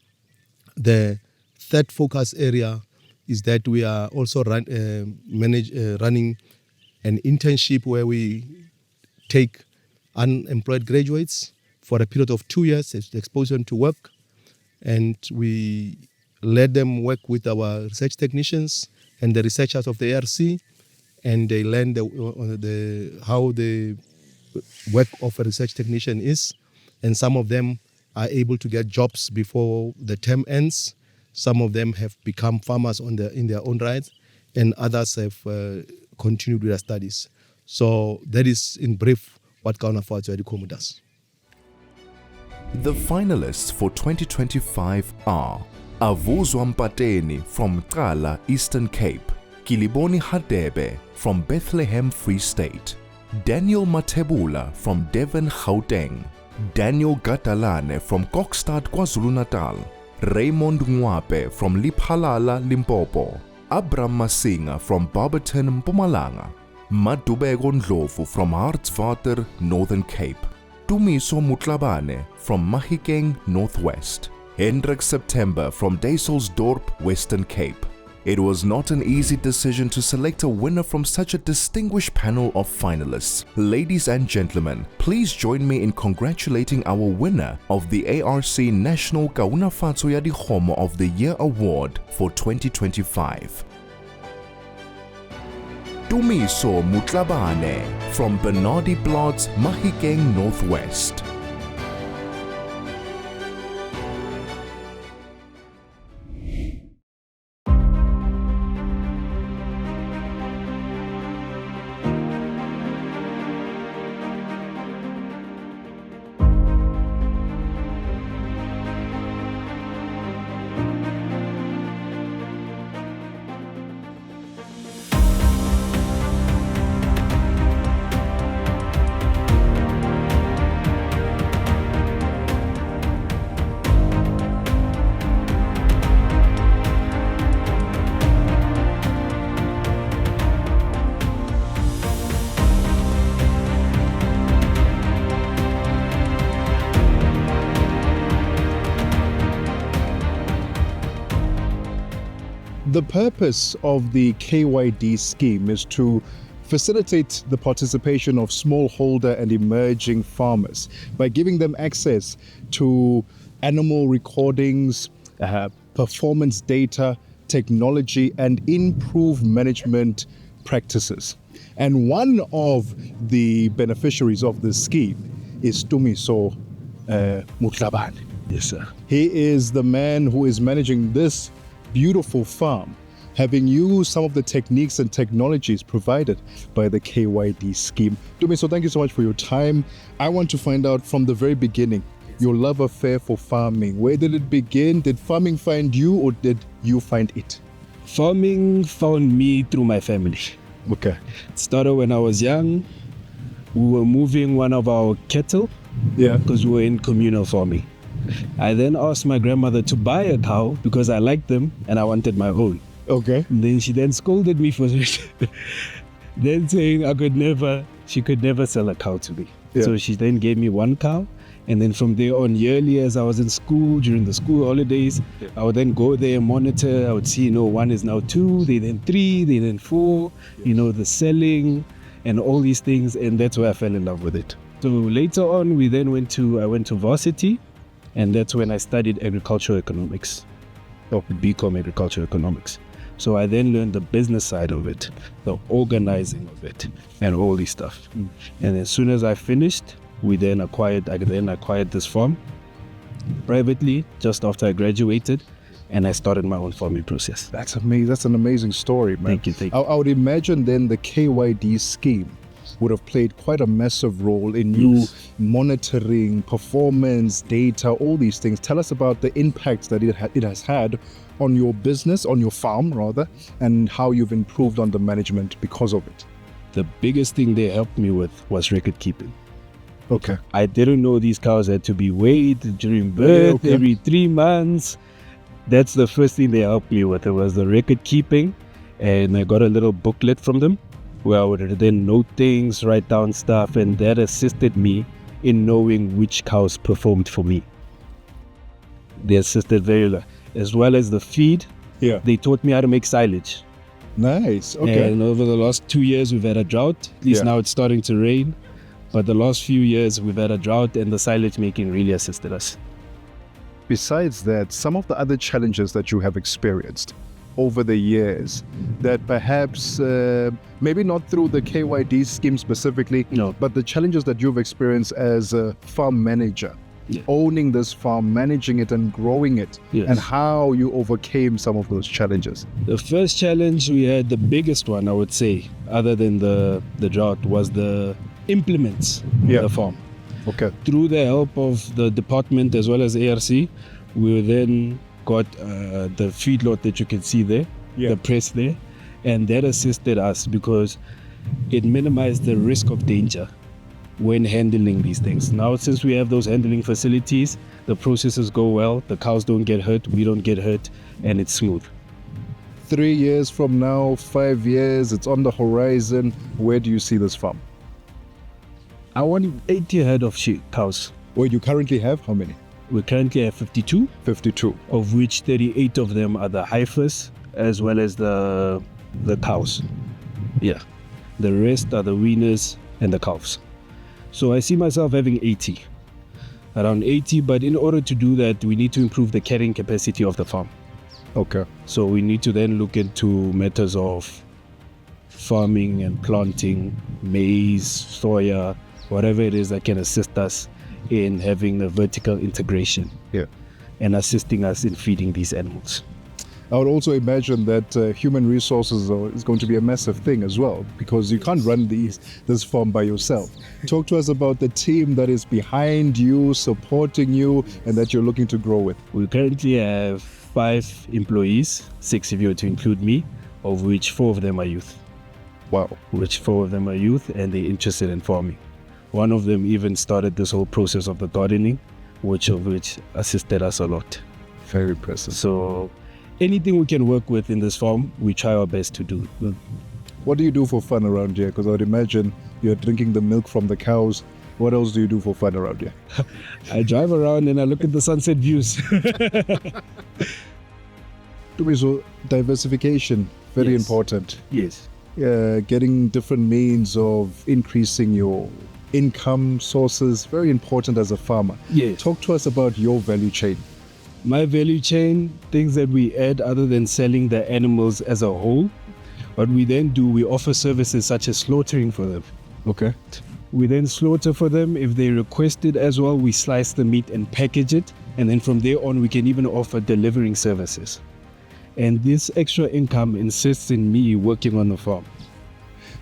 The third focus area is that we are also running an internship where we take unemployed graduates for a period of 2 years, expose them to work. and we let them work with our research technicians and the researchers of the ARC, and they learn how the work of a research technician is. And some of them are able to get jobs before the term ends. Some of them have become farmers in their own right, and others have continued with their studies. So that is in brief what Kauna Fatswadi Komu does. The finalists for 2025 are Avuzwa Mpateni from Trala, Eastern Cape, Kiliboni Hadebe from Bethlehem, Free State, Daniel Matebula from Devon, Gauteng, Daniel Gatalane from Kokstad, KwaZulu-Natal, Raymond Ngwape from Liphalala, Limpopo, Abram Masinga from Barberton, Mpumalanga, Madubego Ndlovu from Hartswater, Northern Cape, Tumiso Mutlabane from Mahikeng, Northwest, Hendrik September from Duiselsdorp, Western Cape. It was not an easy decision to select a winner from such a distinguished panel of finalists. Ladies and gentlemen, please join me in congratulating our winner of the ARC National Kaonafatso ya Dikgomo of the Year Award for 2025. Tumiso Mutlabane from Bernardi Platz, Mahikeng, Northwest. The purpose of the KYD scheme is to facilitate the participation of smallholder and emerging farmers by giving them access to animal recordings, performance data, technology, and improved management practices. And one of the beneficiaries of this scheme is Tumiso Mutlabane. Yes, sir. He is the man who is managing this beautiful farm, having used some of the techniques and technologies provided by the KYD scheme. Tumiso, thank you so much for your time. I want to find out from the very beginning, your love affair for farming. Where did it begin? Did farming find you, or did you find it? Farming found me through my family. Okay. It started when I was young. We were moving one of our cattle because we were in communal farming. I then asked my grandmother to buy a cow because I liked them and I wanted my own. Okay. And then she then scolded me for it. Then saying she could never sell a cow to me. Yeah. So she then gave me one cow. And then from there on, yearly, as I was in school, during the school holidays, I would then go there, monitor. I would see, one is now 2, they then 3, they then 4, the selling and all these things. And that's where I fell in love with it. So later on, I went to varsity. And that's when I studied agricultural economics, or BCom agricultural economics. So I then learned the business side of it, the organizing of it, and all this stuff. And as soon as I finished, I then acquired this farm privately just after I graduated, and I started my own farming process. That's amazing. That's an amazing story, man. Thank you. I would imagine then the KYD scheme would have played quite a massive role in you monitoring performance, data, all these things. Tell us about the impact that it has had on your business, on your farm rather, and how you've improved on the management because of it. The biggest thing they helped me with was record keeping. Okay. I didn't know these cows had to be weighed during birth every 3 months. That's the first thing they helped me with. It was the record keeping, and I got a little booklet from them where I would then note things, write down stuff, and that assisted me in knowing which cows performed for me. They assisted very well. As well as the feed, they taught me how to make silage. Nice, okay. And over the last 2 years, we've had a drought. At least now it's starting to rain. But the last few years, we've had a drought, and the silage making really assisted us. besides that, some of the other challenges that you have experienced over the years that perhaps, maybe not through the KYD scheme specifically, No. but the challenges that you've experienced as a farm manager, owning this farm, managing it and growing it, Yes. and how you overcame some of those challenges. The first challenge we had, the biggest one I would say, other than the drought, was the implements Yeah. of the farm. Okay. Through the help of the department as well as ARC, we then got the feedlot that you can see there, the press there, and that assisted us because it minimized the risk of danger when handling these things. Now, since we have those handling facilities, the processes go well, the cows don't get hurt, we don't get hurt, and it's smooth. 3 years from now, 5 years, it's on the horizon. Where do you see this farm? I want 80 head of cows. Well, you currently have how many? We currently have 52, 52. of which 38 of them are the heifers as well as the cows. Yeah. The rest are the weaners and the calves. So I see myself having 80, around 80, but in order to do that, we need to improve the carrying capacity of the farm. Okay. So we need to then look into matters of farming and planting maize, soya, whatever it is that can assist us in having the vertical integration and assisting us in feeding these animals. I would also imagine that human resources is going to be a massive thing as well, because you can't run this farm by yourself. Talk to us about the team that is behind you, supporting you, and that you're looking to grow with. We currently have 5 employees, 6 if you were to include me, of which 4 of them are youth. Wow. Which 4 of them are youth and they're interested in farming. One of them even started this whole process of the gardening, which assisted us a lot. Very impressive. So anything we can work with in this farm, we try our best to do. What do you do for fun around here? Because I would imagine you're drinking the milk from the cows. What else do you do for fun around here? I drive around and I look at the sunset views. So diversification, very Yes. important. Yes. Getting different means of increasing your income sources, very important as a farmer. Yes. Talk to us about your value chain. My value chain, things that we add other than selling the animals as a whole, what we then do, we offer services such as slaughtering for them. Okay. We then slaughter for them. If they request it as well, we slice the meat and package it. And then from there on, we can even offer delivering services. And this extra income insists in me working on the farm.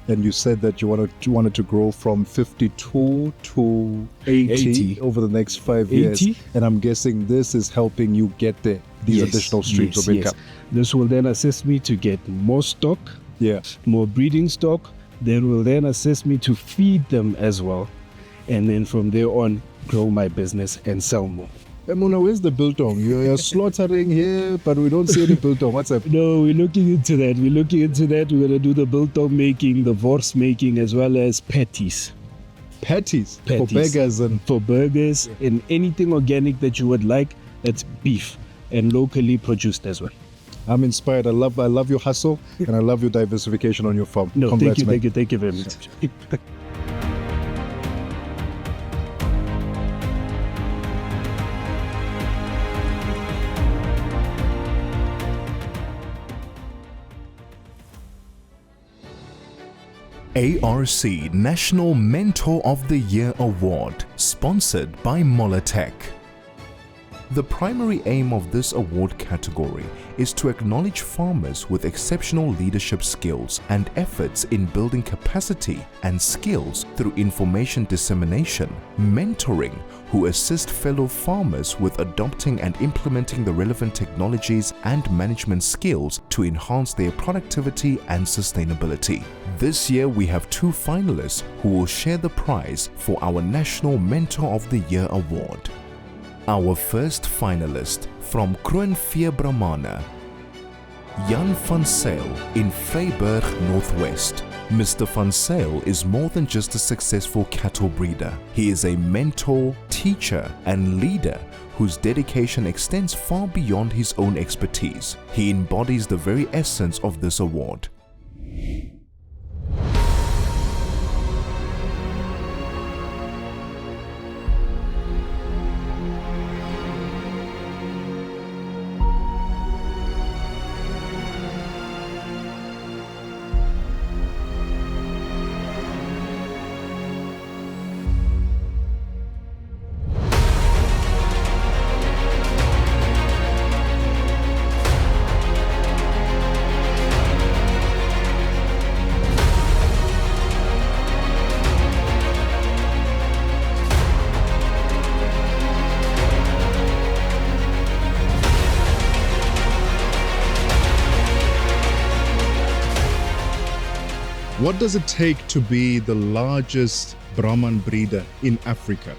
And you said that you wanted to grow from 52 to 80 over the next 5 years. 80. And I'm guessing this is helping you get there, these Yes, additional streams yes, of income. yes. This will then assist me to get more stock, more breeding stock. That will then assist me to feed them as well. And then from there on, grow my business and sell more. Mona, where's the biltong? You're slaughtering here, but we don't see any biltong. What's up? No, we're looking into that. We're going to do the biltong making, the wors making, as well as patties. Patties? For burgers and... For burgers and anything organic that you would like, that's beef and locally produced as well. I'm inspired. I love your hustle and I love your diversification on your farm. No, Congrats, thank you very much. ARC National Mentor of the Year Award, sponsored by Molotech. The primary aim of this award category is to acknowledge farmers with exceptional leadership skills and efforts in building capacity and skills through information dissemination, mentoring, who assist fellow farmers with adopting and implementing the relevant technologies and management skills to enhance their productivity and sustainability. This year we have 2 finalists who will share the prize for our National Mentor of the Year Award. Our first finalist from Kroonvee Brahmana, Jan van Sail in Vryburg Northwest. Mr. van Sail is more than just a successful cattle breeder. He is a mentor, teacher, and leader whose dedication extends far beyond his own expertise. He embodies the very essence of this award. What does it take to be the largest Brahman breeder in Africa?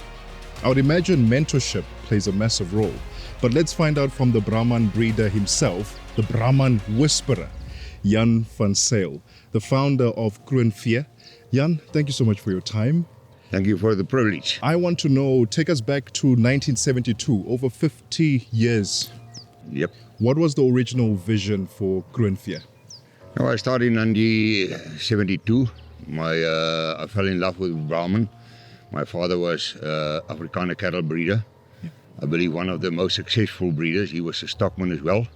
I would imagine mentorship plays a massive role. But let's find out from the Brahman breeder himself, the Brahman whisperer, Jan van Zyl, the founder of Kroonvee. Jan, thank you so much for your time. Thank you for the privilege. I want to know, take us back to 1972, over 50 years. Yep. What was the original vision for Kroonvee? Now, I started in 1972. I fell in love with Brahman. My father was Afrikaner cattle breeder. Yeah. I believe one of the most successful breeders. He was a stockman as well.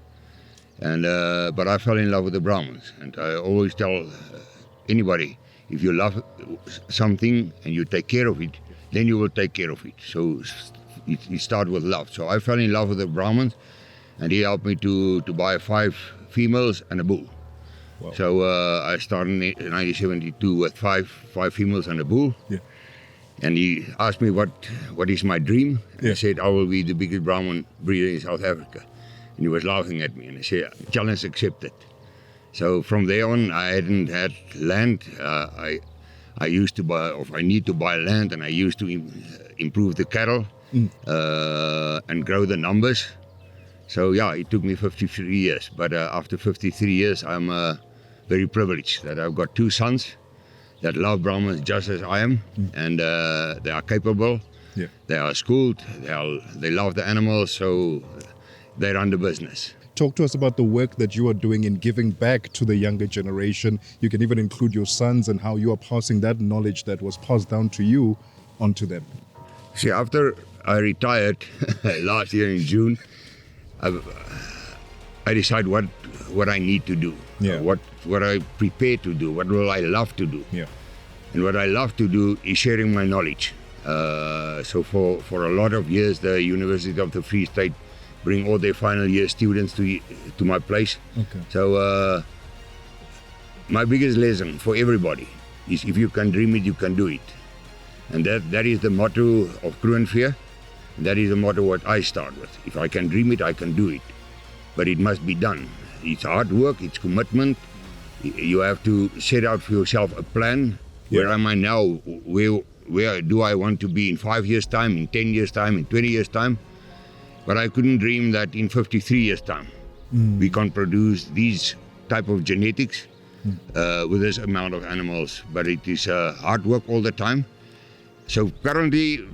And but I fell in love with the Brahmins. And I always tell anybody, if you love something and you take care of it, then you will take care of it. So you start with love. So I fell in love with the Brahmins, and he helped me to buy 5 females and a bull. Wow. So I started in 1972 with five females and a bull. Yeah. And he asked me what is my dream. And I said, I will be the biggest Brahman breeder in South Africa. And he was laughing at me, and I said, challenge accepted. So from there on, I hadn't had land. I used to buy, or I need to buy land, and I used to improve the cattle and grow the numbers. So yeah, it took me 53 years. But after 53 years, I'm very privileged that I've got 2 sons that love Brahmins just as I am, and they are capable. Yeah. They are schooled. They love the animals, so they run the business. Talk to us about the work that you are doing in giving back to the younger generation. You can even include your sons and how you are passing that knowledge that was passed down to you onto them. See, after I retired last year in June, I decide what I need to do, what I prepare to do, what will I love to do. Yeah. And what I love to do is sharing my knowledge. So for a lot of years, the University of the Free State bring all their final year students to my place. Okay. So my biggest lesson for everybody is if you can dream it, you can do it. And that is the motto of Kroonvee. That is the motto what I start with. If I can dream it, I can do it. But it must be done. It's hard work, it's commitment. You have to set out for yourself a plan. Yeah. Where am I now? Where do I want to be in 5 years' time, in 10 years' time, in 20 years' time? But I couldn't dream that in 53 years' time, we can produce these type of genetics with this amount of animals. But it is hard work all the time. So currently,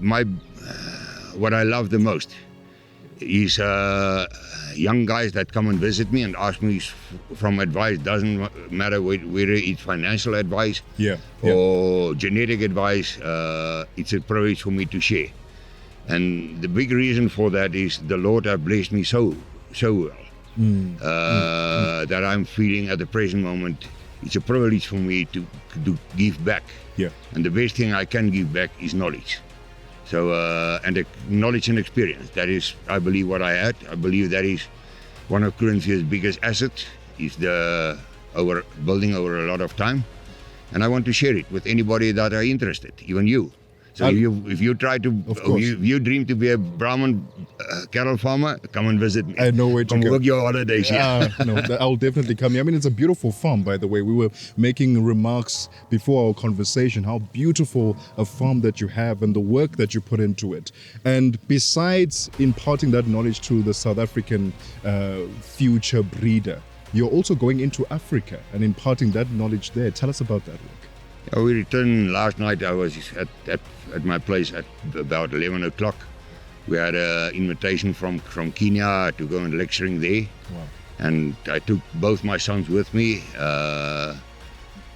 what I love the most is young guys that come and visit me and ask me from advice. Doesn't matter whether it's financial advice or genetic advice. It's a privilege for me to share. And the big reason for that is the Lord has blessed me so well that I'm feeling at the present moment it's a privilege for me to give back. Yeah. And the best thing I can give back is knowledge. So and the knowledge and experience. That is, I believe, what I had. I believe that is one of Kroonvee's biggest assets. Is building over a lot of time, and I want to share it with anybody that are interested, even you. So if you try to, if you dream to be a Brahman cattle farmer, come and visit me. I know where to go. Come work your holidays here. No, I'll definitely come here. I mean, it's a beautiful farm, by the way. We were making remarks before our conversation, how beautiful a farm that you have and the work that you put into it. And besides imparting that knowledge to the South African future breeder, you're also going into Africa and imparting that knowledge there. Tell us about that work. We returned last night. I was at my place at about 11 o'clock. We had an invitation from Kenya to go and lecturing there. Wow. And I took both my sons with me,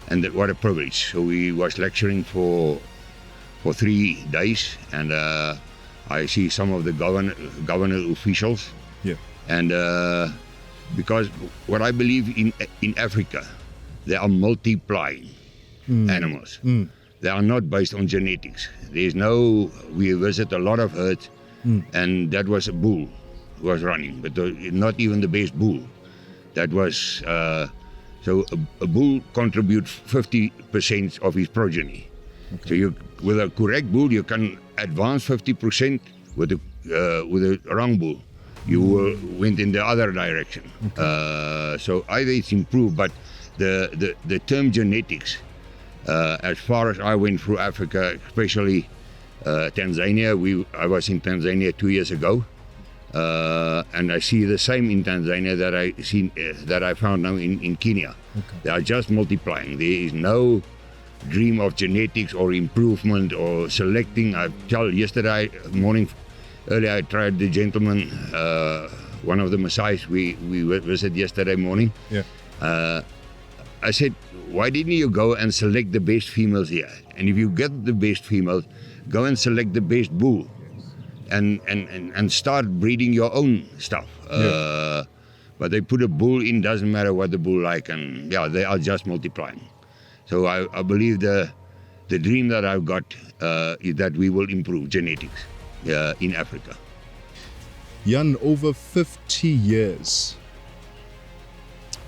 and what a privilege. So we was lecturing for 3 days, and I see some of the governor officials. Yeah. And because what I believe in Africa, they are multiplying. Animals. They are not based on genetics. We visit a lot of herds, and that was a bull who was running, but not even the best bull. That was, so a bull contributes 50% of his progeny. Okay. So with a correct bull, you can advance 50%. With a wrong bull, you went in the other direction. Okay. So either it's improved, but the term genetics As far as I went through Africa, especially Tanzania, I was in Tanzania 2 years ago, and I see the same in Tanzania that I found now in Kenya. Okay. They are just multiplying. There is no dream of genetics or improvement or selecting. I tell yesterday morning, earlier I tried the gentleman, one of the Maasais we visited yesterday morning. Yeah. I said, why didn't you go and select the best females here? And if you get the best females, go and select the best bull and start breeding your own stuff. But they put a bull in, doesn't matter what the bull like, and yeah, they are just multiplying. So I believe the dream that I've got is that we will improve genetics in Africa. Jan, over 50 years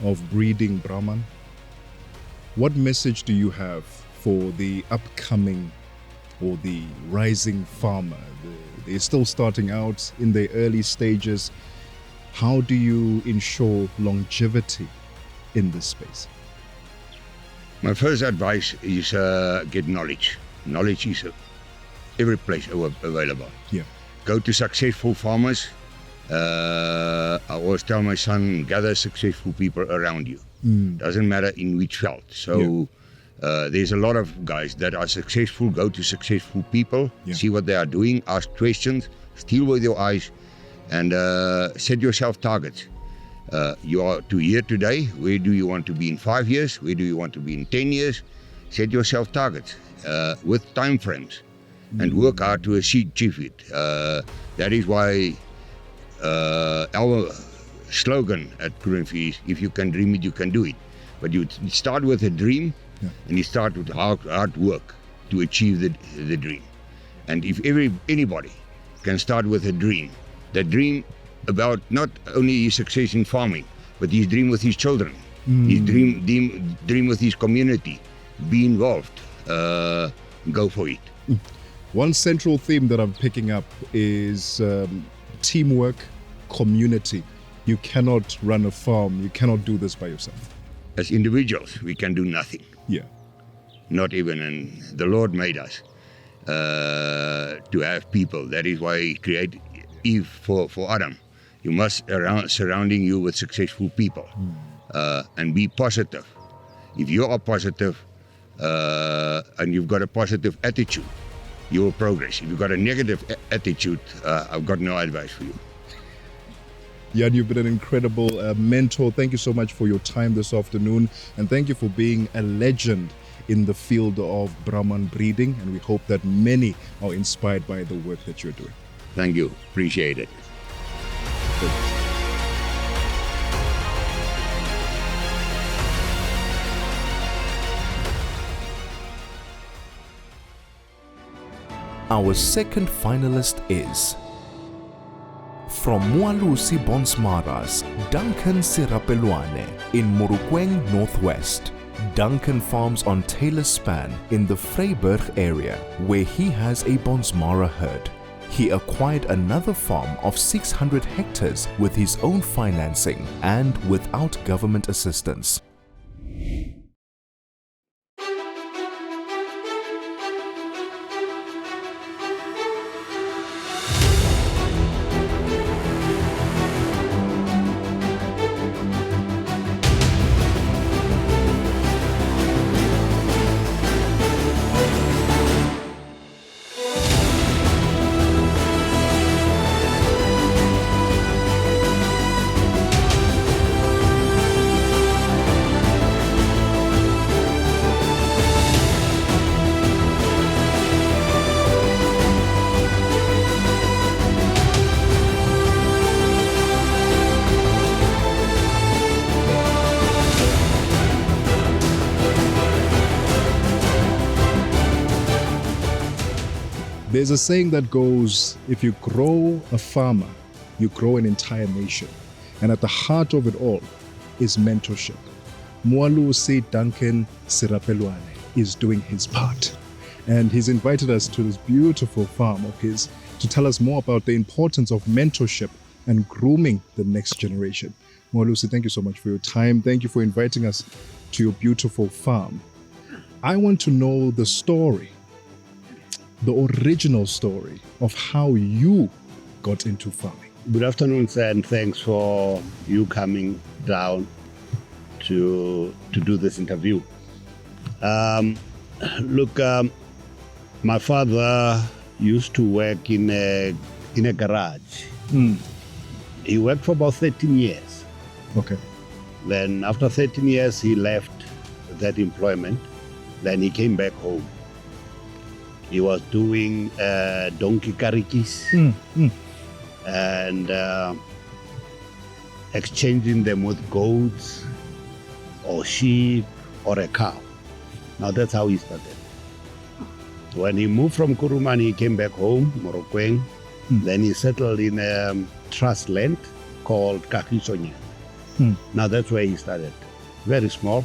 of breeding Brahman, what message do you have for the upcoming or the rising farmer? They're still starting out in their early stages. How do you ensure longevity in this space? My first advice is get knowledge. Knowledge is every place available. Yeah. Go to successful farmers. I always tell my son, gather successful people around you. Doesn't matter in which field. So there's a lot of guys that are successful. Go to successful people, see what they are doing, ask questions, steal with your eyes, and set yourself targets. You are here today. Where do you want to be in 5 years? Where do you want to be in 10 years? Set yourself targets with time frames and work hard to achieve it. That is why our slogan at Kurenfi is, if you can dream it, you can do it. But you start with a dream and you start with hard work to achieve the dream. And if anybody can start with a dream, that dream about not only his success in farming, but his dream with his children, his dream with his community, be involved, go for it. One central theme that I'm picking up is teamwork, community. You cannot run a farm, you cannot do this by yourself. As individuals, we can do nothing. Yeah. Not even, and the Lord made us to have people. That is why He created Eve for Adam. You must surrounding you with successful people and be positive. If you are positive and you've got a positive attitude, you will progress. If you've got a negative attitude, I've got no advice for you. Jan, you've been an incredible mentor. Thank you so much for your time this afternoon, and thank you for being a legend in the field of Brahman breeding, and we hope that many are inspired by the work that you're doing. Thank you. Appreciate it. Our second finalist is from Mualusi Bonsmaras, Duncan Sirapelwane in Morukweng Northwest. Duncan farms on Taylor Span in the Vryburg area, where he has a Bonsmara herd. He acquired another farm of 600 hectares with his own financing and without government assistance. There's a saying that goes, if you grow a farmer, you grow an entire nation. And at the heart of it all is mentorship. Mualusi Duncan Sirapelwane is doing his part. And he's invited us to this beautiful farm of his to tell us more about the importance of mentorship and grooming the next generation. Mualusi, thank you so much for your time. Thank you for inviting us to your beautiful farm. I want to know the story, the original story of how you got into farming. Good afternoon, sir, and thanks for you coming down to do this interview. Look, my father used to work in a garage. He worked for about 13 years. Okay. Then after 13 years, he left that employment. Then he came back home. He was doing donkey karikis and exchanging them with goats or sheep or a cow. Now that's how he started. When he moved from Kuruman, he came back home, Morokweng. Then he settled in a trust land called Kakisonya. Now that's where he started. Very small.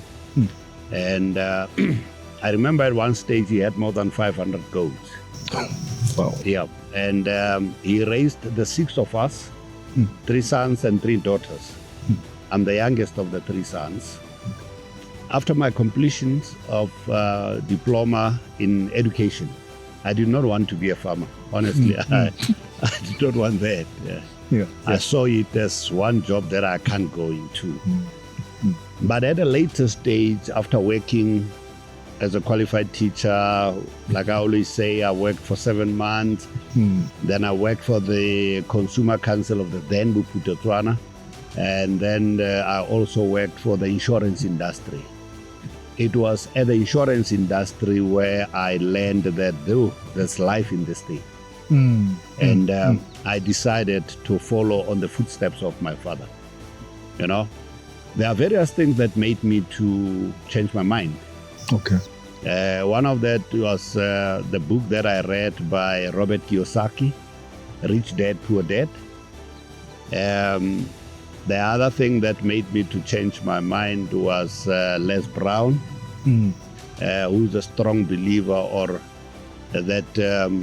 And I remember at one stage he had more than 500 goats. Wow. Yeah. And he raised the 6 of us, 3 sons and 3 daughters. I'm the youngest of the 3 sons. After my completion of diploma in education, I did not want to be a farmer. Honestly, I did not want that. I saw it as one job that I can't go into. But at a later stage, after working as a qualified teacher, like I always say, I worked for 7 months. Then I worked for the Consumer Council of the then Bophuthatswana. And then I also worked for the insurance industry. It was at the insurance industry where I learned that there's life in this thing. And I decided to follow on the footsteps of my father. You know, there are various things that made me to change my mind. Okay. One of that was the book that I read by Robert Kiyosaki, Rich Dad, Poor Dad. The other thing that made me to change my mind was Les Brown, who's a strong believer or that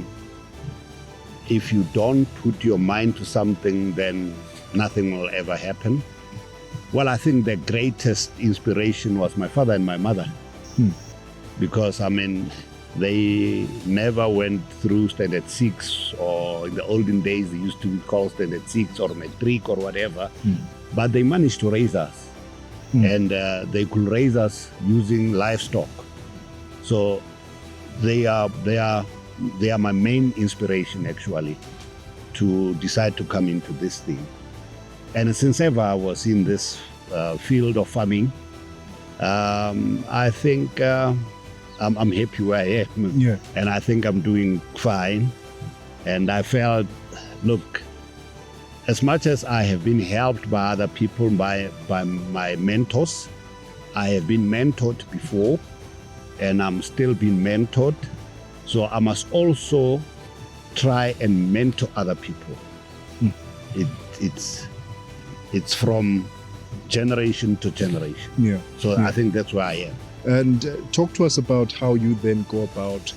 if you don't put your mind to something, then nothing will ever happen. Well, I think the greatest inspiration was my father and my mother. Because, I mean, they never went through standard 6, or in the olden days they used to be called standard 6 or matric or whatever, but they managed to raise us. And they could raise us using livestock. So they are my main inspiration, actually, to decide to come into this thing. And since ever I was in this field of farming, I think I'm happy where I am. And I think I'm doing fine. And I felt, look, as much as I have been helped by other people, by my mentors, I have been mentored before, and I'm still being mentored. So I must also try and mentor other people. It's from generation to generation. So I think that's where I am. And talk to us about how you then go about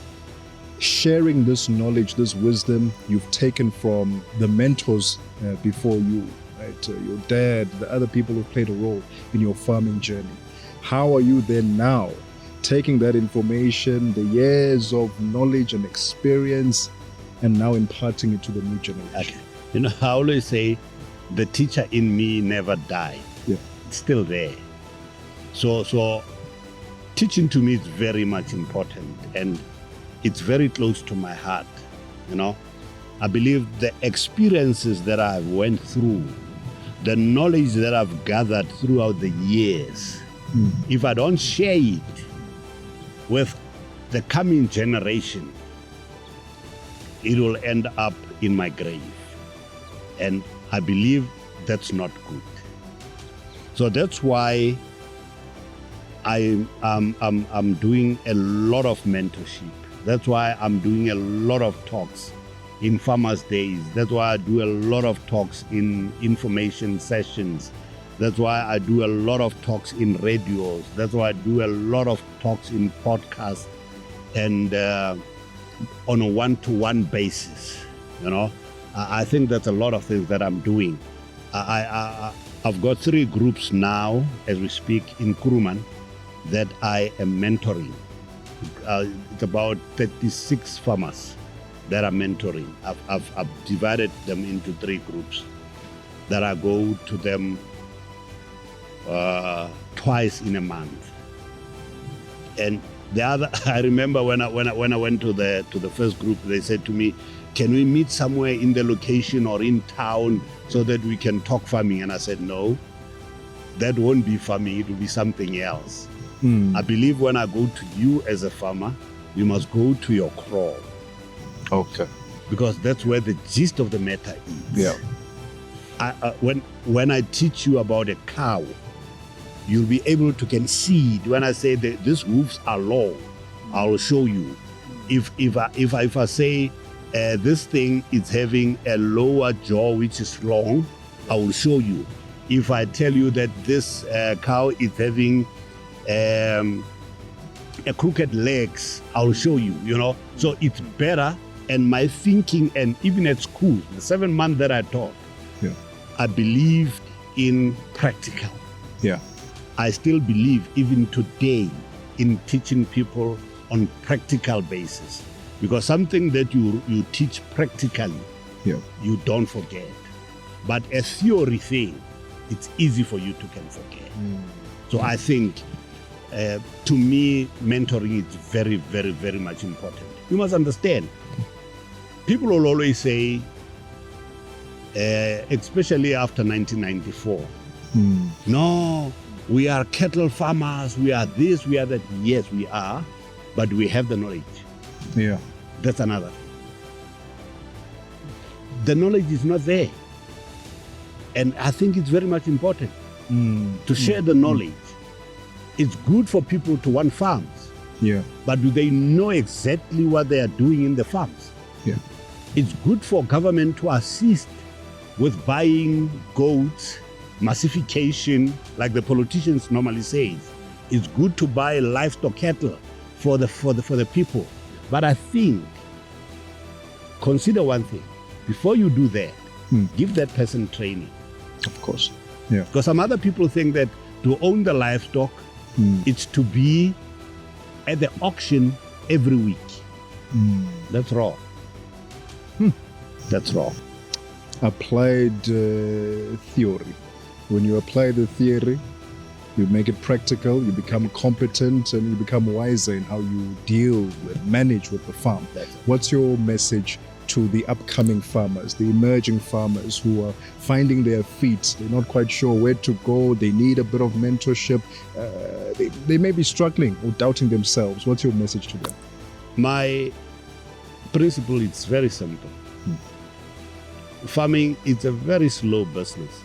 sharing this knowledge, this wisdom you've taken from the mentors before you, right? Your dad, the other people who played a role in your farming journey. How are you then now taking that information, the years of knowledge and experience, and now imparting it to the new generation? Okay. You know, I always say the teacher in me never died. It's still there. So teaching to me is very much important, and it's very close to my heart. You know, I believe the experiences that I've went through, the knowledge that I've gathered throughout the years, if I don't share it with the coming generation, it will end up in my grave. And I believe that's not good. So that's why I'm doing a lot of mentorship. That's why I'm doing a lot of talks in Farmers' Days. That's why I do a lot of talks in information sessions. That's why I do a lot of talks in radios. That's why I do a lot of talks in podcasts and on a one-to-one basis. You know, I think that's a lot of things that I'm doing. I've got 3 groups now, as we speak, in Kuruman, that I am mentoring. It's about 36 farmers that are mentoring. I've divided them into 3 groups that I go to them twice in a month. And the other, I remember when I went to the first group, they said to me, "Can we meet somewhere in the location or in town so that we can talk farming?" And I said, "No, that won't be farming. It will be something else." I believe when I go to you as a farmer, you must go to your kraal. Okay. Because that's where the gist of the matter is. Yeah. When I teach you about a cow, you'll be able to concede. When I say that these hooves are long, I'll show you. If I say this thing is having a lower jaw which is long, I will show you. If I tell you that this cow is having a crooked legs, I'll show you, you know. So it's better. And my thinking, and even at school, the 7 months that I taught, I believed in practical. Yeah. I still believe even today in teaching people on practical basis, because something that you teach practically, you don't forget. But a theory thing, it's easy for you to can forget. So I think, to me, mentoring is very, very, very much important. You must understand, people will always say, especially after 1994, no, we are cattle farmers, we are this, we are that. Yes, we are, but we have the knowledge. Yeah. That's another thing. The knowledge is not there. And I think it's very much important to share the knowledge. It's good for people to want farms. Yeah. But do they know exactly what they are doing in the farms? Yeah. It's good for government to assist with buying goats, massification, like the politicians normally say. It's good to buy livestock cattle for the people. But I think, consider one thing. Before you do that, give that person training. Of course. Yeah. Because some other people think that to own the livestock, it's to be at the auction every week. That's wrong. That's wrong. Applied theory. When you apply the theory, you make it practical, you become competent, and you become wiser in how you deal with, manage with the farm. What's your message to the upcoming farmers, the emerging farmers who are finding their feet? They're not quite sure where to go. They need a bit of mentorship. They may be struggling or doubting themselves. What's your message to them? My principle is very simple. Farming is a very slow business,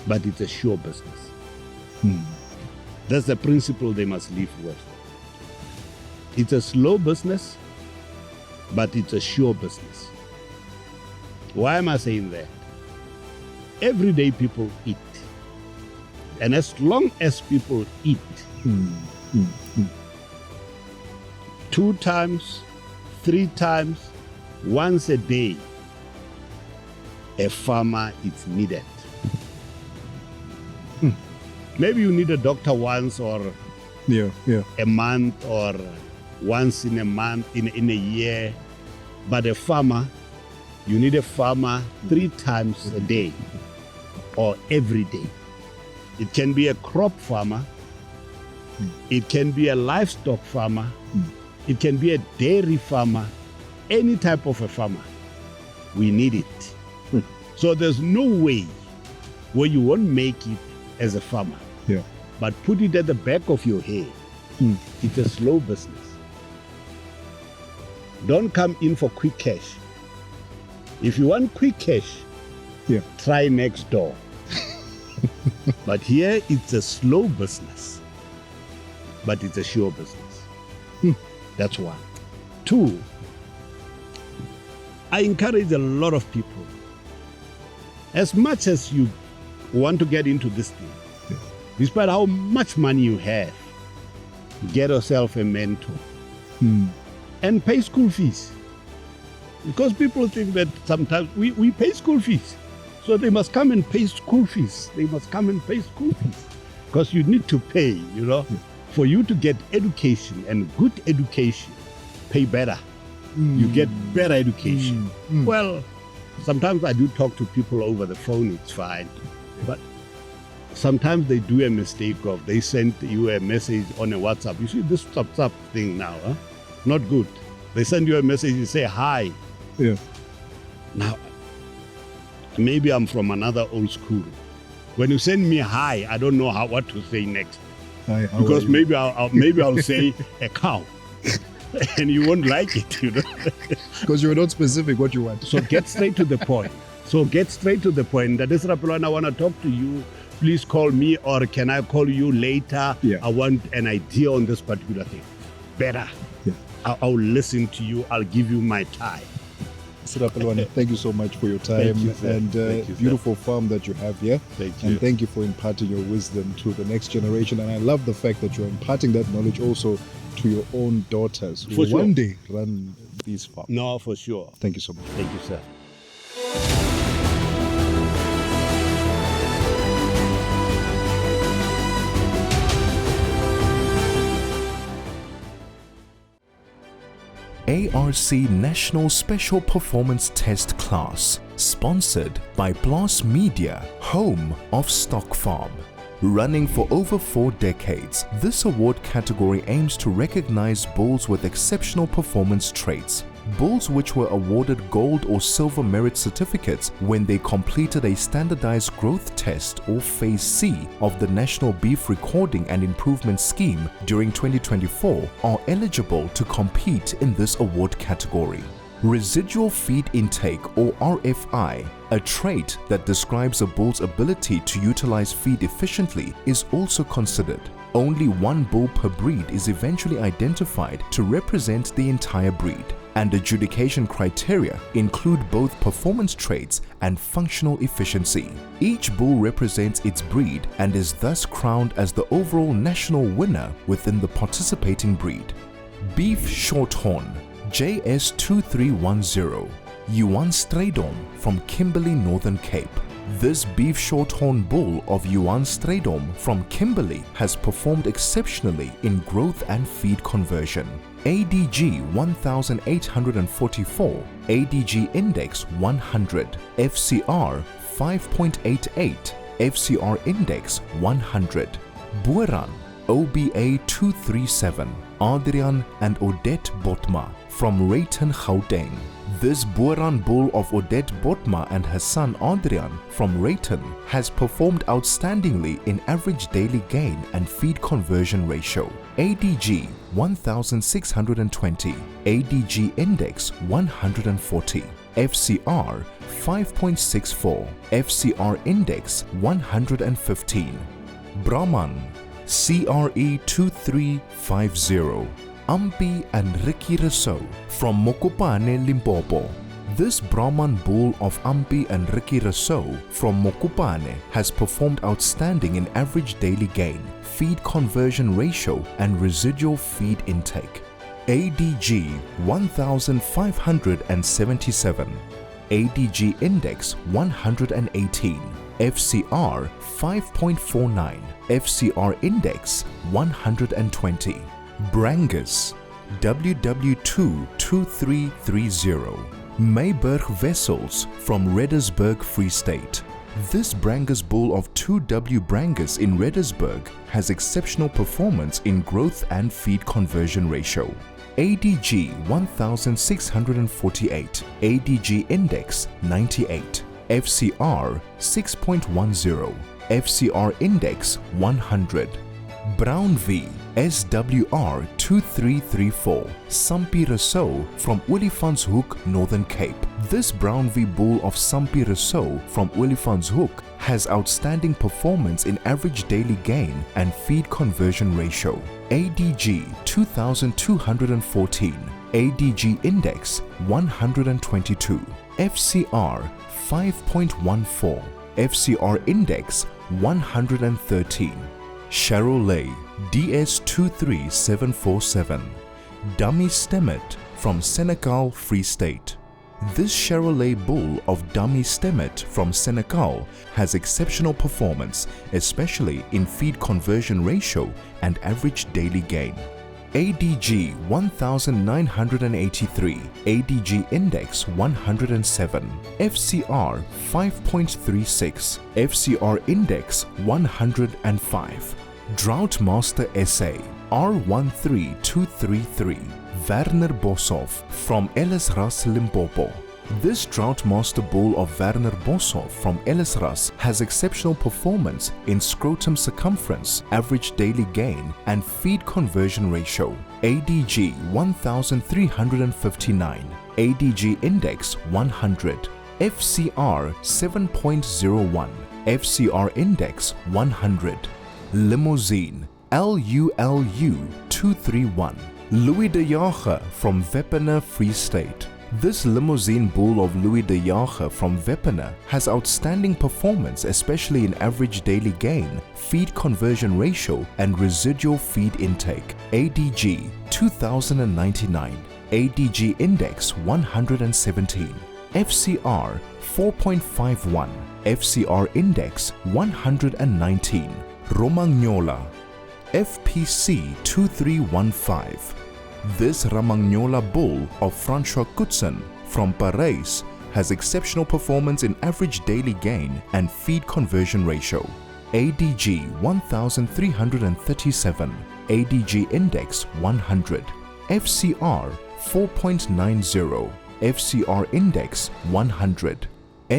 but it's a sure business. That's the principle they must live with. It's a slow business, but it's a sure business. Why am I saying that? Every day people eat. And as long as people eat, 2 times, 3 times, once a day, a farmer is needed. Maybe you need a doctor once or a month or once in a month, in a year. But a farmer, you need a farmer 3 times a day or every day. It can be a crop farmer. It can be a livestock farmer. It can be a dairy farmer. Any type of a farmer. We need it. So there's no way where you won't make it as a farmer. Yeah. But put it at the back of your head. It's a slow business. Don't come in for quick cash. If you want quick cash, try next door. But here it's a slow business, but it's a sure business. That's one. 2, I encourage a lot of people, as much as you want to get into this thing, despite how much money you have, get yourself a mentor and pay school fees. Because people think that sometimes we pay school fees. So they must come and pay school fees. They must come and pay school fees. Because you need to pay, you know. for you to get education and good education, pay better. You get better education. Well, sometimes I do talk to people over the phone, it's fine. But sometimes they do a mistake of they send you a message on a WhatsApp. You see this WhatsApp thing now, huh? Not good. They send you a message, you say hi. Yeah. Now, maybe I'm from another old school. When you send me hi, I don't know what to say next. Hi, how because are you? maybe I'll say a cow. And you won't like it, you know. Because you're not specific what you want. So get straight to the point. That is Rapulana, I want to talk to you. Please call me, or can I call you later? Yeah. I want an idea on this particular thing. Better. Yeah. I'll listen to you. I'll give you my time. Rapulana, thank you so much for your time. Thank you, sir. And Thank you, sir. beautiful farm that you have here. Thank you. And thank you for imparting your wisdom to the next generation. And I love the fact that you're imparting that knowledge also to your own daughters who For sure. one day run these farms. No, for sure. Thank you so much. Thank you, sir. ARC National Special Performance Test Class, sponsored by Plaas Media, home of Stock Farm. Running for over 4 decades, this award category aims to recognize bulls with exceptional performance traits. Bulls which were awarded gold or silver merit certificates when they completed a standardized growth test or Phase C of the National Beef Recording and Improvement Scheme during 2024 are eligible to compete in this award category. Residual feed intake, or RFI, a trait that describes a bull's ability to utilize feed efficiently, is also considered. Only one bull per breed is eventually identified to represent the entire breed, and adjudication criteria include both performance traits and functional efficiency. Each bull represents its breed and is thus crowned as the overall national winner within the participating breed. Beef Shorthorn JS2310, Yuan Straydom from Kimberley, Northern Cape. This beef shorthorn bull of Yuan Straydom from Kimberley has performed exceptionally in growth and feed conversion. ADG 1844, ADG Index 100, FCR 5.88, FCR Index 100. Boeran OBA 237, Adrian and Odette Botma from Rayton, Gauteng. This Boeran bull of Odette Botma and her son Adrian from Rayton has performed outstandingly in average daily gain and feed conversion ratio. ADG 1620, ADG Index 140, FCR 5.64, FCR Index 115. Brahman CRE 2350, Ampi and Ricky Rousseau from Mokopane, Limpopo. This Brahman bull of Ampi and Ricky Rousseau from Mokopane has performed outstanding in average daily gain, feed conversion ratio and residual feed intake. ADG 1577, ADG Index 118, FCR 5.49, FCR Index 120. Brangus WW22330, Mayberg Vessels from Reddersburg, Free State. This Brangus bull of 2W Brangus in Reddersburg has exceptional performance in growth and feed conversion ratio. ADG 1648, ADG Index 98, FCR 6.10, FCR Index 100. Brown V SWR 2334, Sampi Rousseau from Olifantshoek, Northern Cape. This Brown V bull of Sampi Rousseau from Olifantshoek has outstanding performance in average daily gain and feed conversion ratio. ADG 2214, ADG Index 122, FCR 5.14, FCR Index 113. Charolais DS23747, Dummy Stemmet from Senegal, Free State. This Charolais bull of Dummy Stemmet from Senegal has exceptional performance, especially in feed conversion ratio and average daily gain. ADG 1983, ADG Index 107, FCR 5.36, FCR Index 105. Drought Master SA R13233, Werner Boshoff from Ellisras, Limpopo. This Drought Master bull of Werner Boshoff from Ellisras has exceptional performance in scrotum circumference, average daily gain, and feed conversion ratio. ADG 1359, ADG Index 100, FCR 7.01, FCR Index 100. Limousine LULU 231, Louis de Jager from Wepener, Free State. This limousine bull of Louis de Jager from Wepener has outstanding performance, especially in average daily gain, feed conversion ratio, and residual feed intake. ADG 2099, ADG Index 117, FCR 4.51, FCR Index 119. Romagnola FPC 2315. This Romagnola bull of François Kutsen from Paris has exceptional performance in average daily gain and feed conversion ratio. ADG 1337, ADG Index 100, FCR 4.90, FCR Index 100.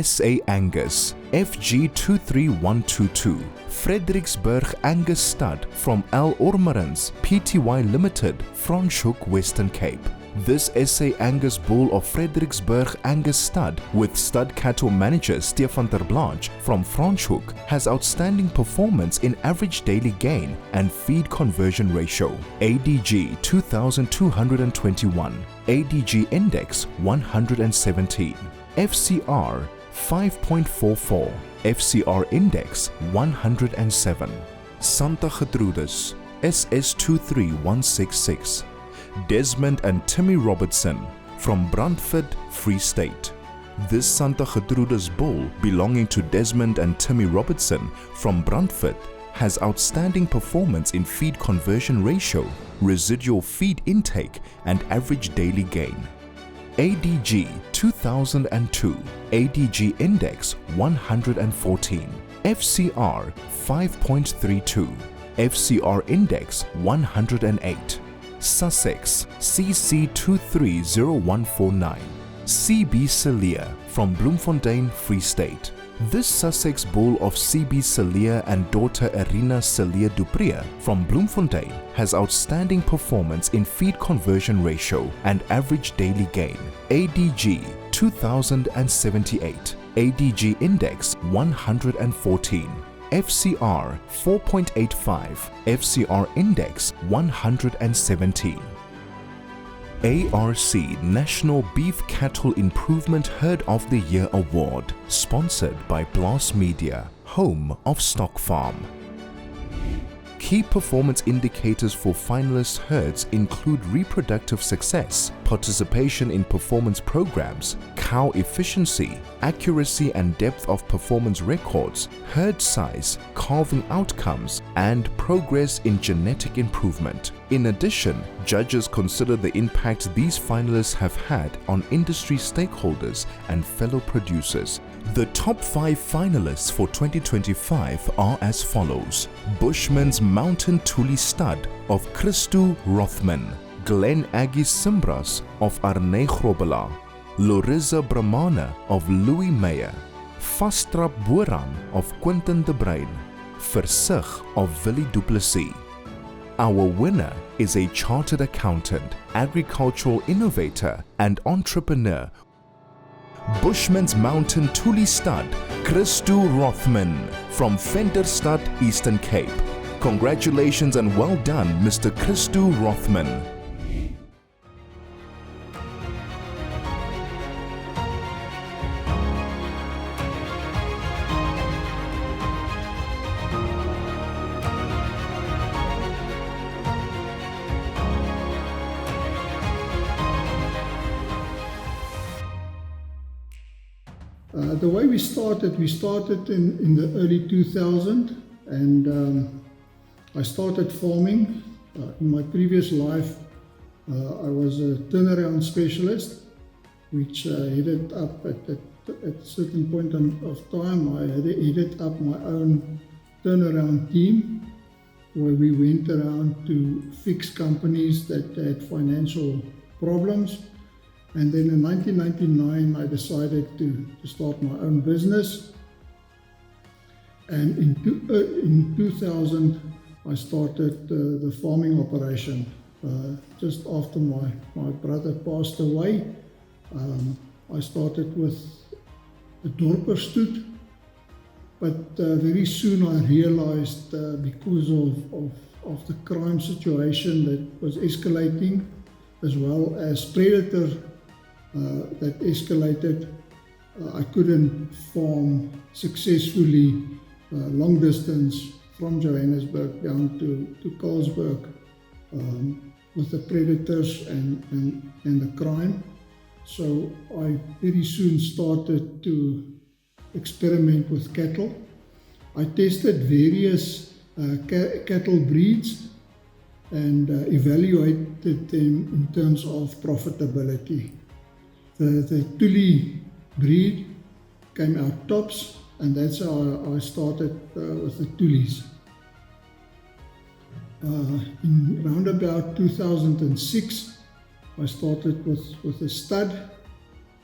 SA Angus FG 23122, Fredericksburg Angus stud from L. Ormerans Pty Limited, Franschhoek, Western Cape. This SA Angus bull of Fredericksburg Angus stud with stud cattle manager Stefan ter Blanche from Franschhoek has outstanding performance in average daily gain and feed conversion ratio. ADG 2221, ADG Index 117, FCR 5.44, FCR Index 107. Santa Gertrudis SS23166, Desmond and Timmy Robertson from Brantford, Free State. This Santa Gertrudis bull belonging to Desmond and Timmy Robertson from Brantford has outstanding performance in feed conversion ratio, residual feed intake, and average daily gain. ADG 2002, ADG Index 114, FCR 5.32, FCR Index 108. Sussex CC 230149, CB Celia from Bloemfontein, Free State. This Sussex bull of CB Celia and daughter Irina Celia Dupree from Bloemfontein has outstanding performance in feed conversion ratio and average daily gain. ADG 2078, ADG Index 114, FCR 4.85, FCR Index 117. ARC National Beef Cattle Improvement Herd of the Year Award, sponsored by Plaas Media, home of Stock Farm. Key performance indicators for finalist herds include reproductive success, participation in performance programs, cow efficiency, accuracy and depth of performance records, herd size, calving outcomes, and progress in genetic improvement. In addition, judges consider the impact these finalists have had on industry stakeholders and fellow producers. The top 5 finalists for 2025 are as follows: Bushman's Mountain Tuli Stud of Christo Rothman, Glen Aggie Simbras of Arne Grobela, Loriza Brahmana of Louis Meyer, Vastrap Boran of Quentin de Bruin, Versig of Willie Duplessis. Our winner is a chartered accountant, agricultural innovator, and entrepreneur. Bushman's Mountain Tuli Stud, Christo Rothman from Venterstad, Eastern Cape. Congratulations and well done, Mr. Christo Rothman. The way we started in the early 2000s, and I started farming. In my previous life, I was a turnaround specialist, which headed up at a certain point of time. I headed up my own turnaround team, where we went around to fix companies that had financial problems. And then in 1999, I decided to start my own business. And in 2000, I started the farming operation. Just after my brother passed away, I started with a dorperstoet. But very soon I realized, because of the crime situation that was escalating, as well as predator that escalated, I couldn't farm successfully long distance from Johannesburg down to Carlsberg with the predators and the crime. So I very soon started to experiment with cattle. I tested various cattle breeds and evaluated them in terms of profitability. The Tuli breed came out tops, and that's how I started with the Tulis. In round about 2006, I started with a stud,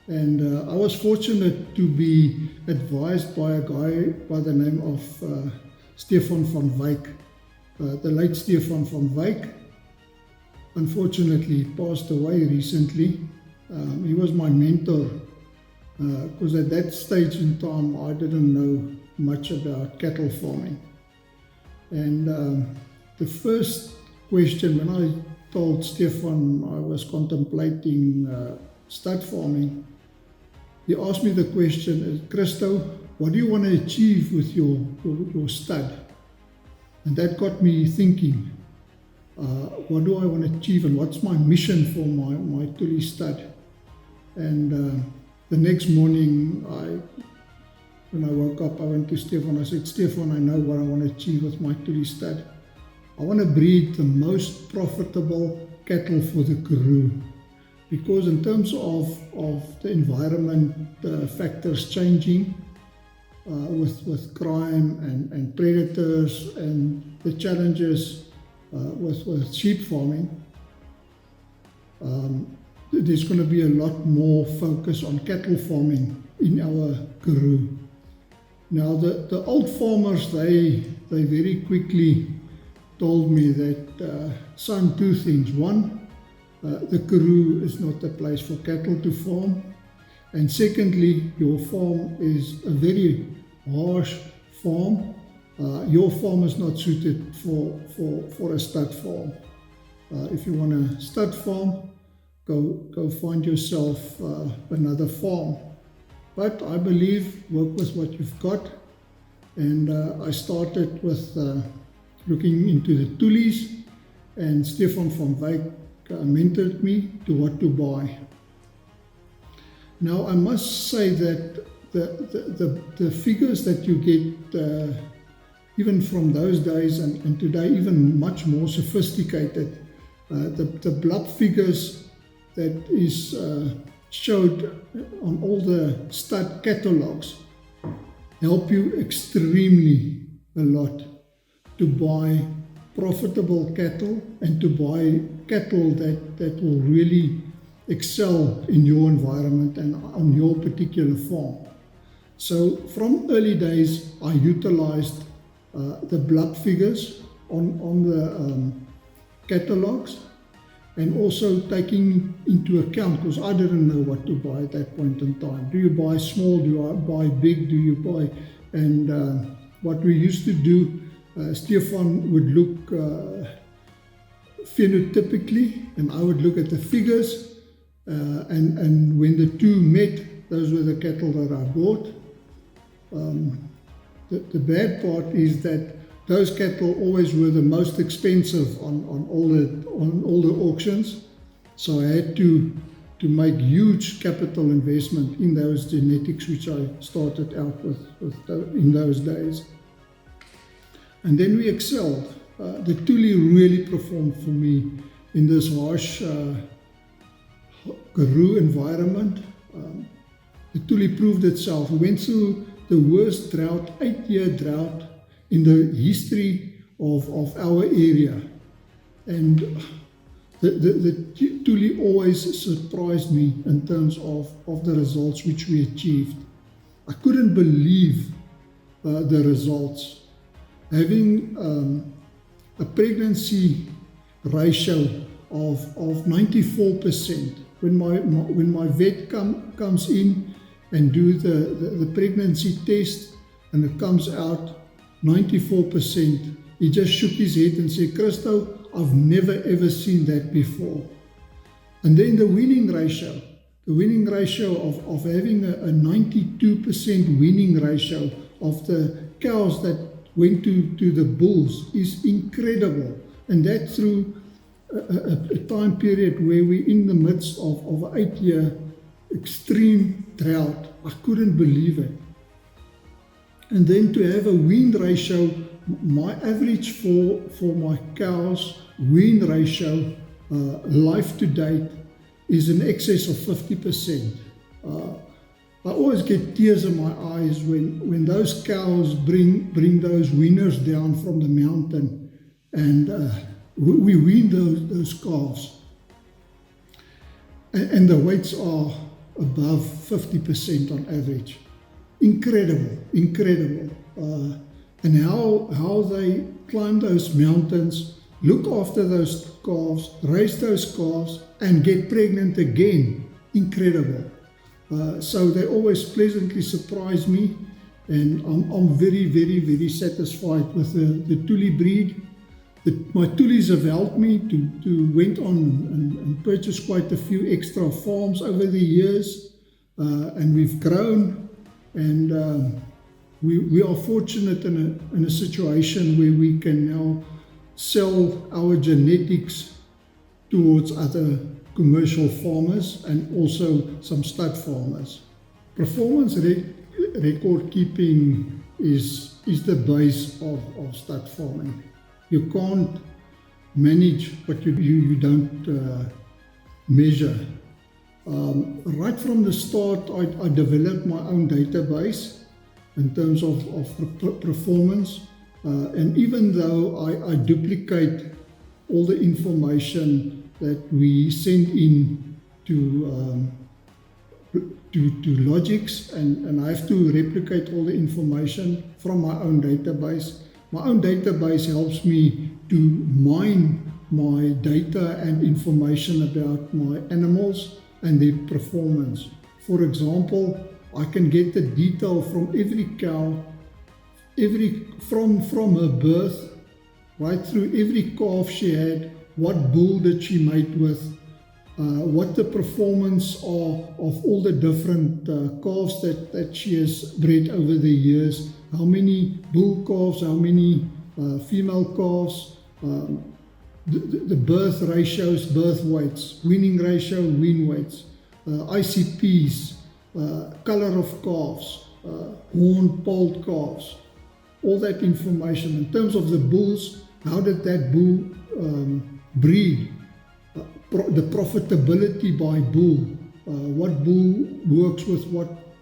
and I was fortunate to be advised by a guy by the name of Stefan van Wyk. The late Stefan van Wyk, unfortunately, passed away recently. He was my mentor, because at that stage in time I didn't know much about cattle farming. And the first question, when I told Stefan I was contemplating stud farming, he asked me the question, Christo, what do you want to achieve with your stud? And that got me thinking, what do I want to achieve, and what's my mission for my Tuli stud? And the next morning, when I woke up, I went to Stefan. I said, Stefan, I know what I want to achieve with my Tuli stud. I want to breed the most profitable cattle for the Karoo. Because in terms of the environment factors changing, with crime and predators and the challenges with sheep farming, there's going to be a lot more focus on cattle farming in our Karoo. Now the old farmers, they very quickly told me that, son, two things. One, the Karoo is not a place for cattle to farm. And secondly, your farm is a very harsh farm. Your farm is not suited for a stud farm. If you want a stud farm, go find yourself another farm. But I believe, work with what you've got. And I started with looking into the Tulis, and Stefan van Wyk mentored me to what to buy. Now I must say that the figures that you get, even from those days and today, even much more sophisticated, the blood figures that is showed on all the stud catalogs help you extremely a lot to buy profitable cattle and to buy cattle that will really excel in your environment and on your particular farm. So from early days, I utilized the blood figures on the catalogs, and also taking into account, because I didn't know what to buy at that point in time. Do you buy small? Do you buy big? Do you buy? And what we used to do, Stefan would look phenotypically, and I would look at the figures, and when the two met, those were the cattle that I bought. The bad part is that those cattle always were the most expensive on all the auctions, so I had to make huge capital investment in those genetics which I started out with in those days. And then we excelled. The Tuli really performed for me in this harsh Karoo environment. The Tuli proved itself. We went through the worst drought, 8-year drought in the history of our area. And the Tuli always surprised me in terms of the results which we achieved. I couldn't believe the results. Having a pregnancy ratio of 94%. When my vet comes in and do the pregnancy test and it comes out 94%, he just shook his head and said, "Christo, I've never ever seen that before." And then the winning ratio of having a 92% winning ratio of the cows that went to the bulls is incredible. And that through a time period where we're in the midst of an 8-year extreme drought. I couldn't believe it. And then to have a wean ratio, my average for my cows wean ratio life to date is in excess of 50%. I always get tears in my eyes when those cows bring those weaners down from the mountain and we wean those calves. And the weights are above 50% on average. Incredible. And how they climb those mountains, look after those calves, raise those calves, and get pregnant again. Incredible. So they always pleasantly surprise me, and I'm very, very, very satisfied with the Tuli breed. My Tulis have helped me to went on and purchase quite a few extra farms over the years, and we've grown, and we are fortunate in a situation where we can now sell our genetics towards other commercial farmers and also some stud farmers. Performance record keeping is the base of stud farming. You can't manage what you don't measure. Right from the start, I developed my own database in terms of performance. And even though I duplicate all the information that we send in to Logix, and I have to replicate all the information from my own database. My own database helps me to mine my data and information about my animals and their performance. For example, I can get the detail from every cow, from her birth, right through every calf she had, what bull did she mate with, what the performance are of all the different calves that she has bred over the years, how many bull calves, how many female calves, the birth ratios, birth weights, weaning ratio, wean weights, ICPs, color of calves, horn, polled calves, all that information. In terms of the bulls, how did that bull breed, the profitability by bull, what bull works with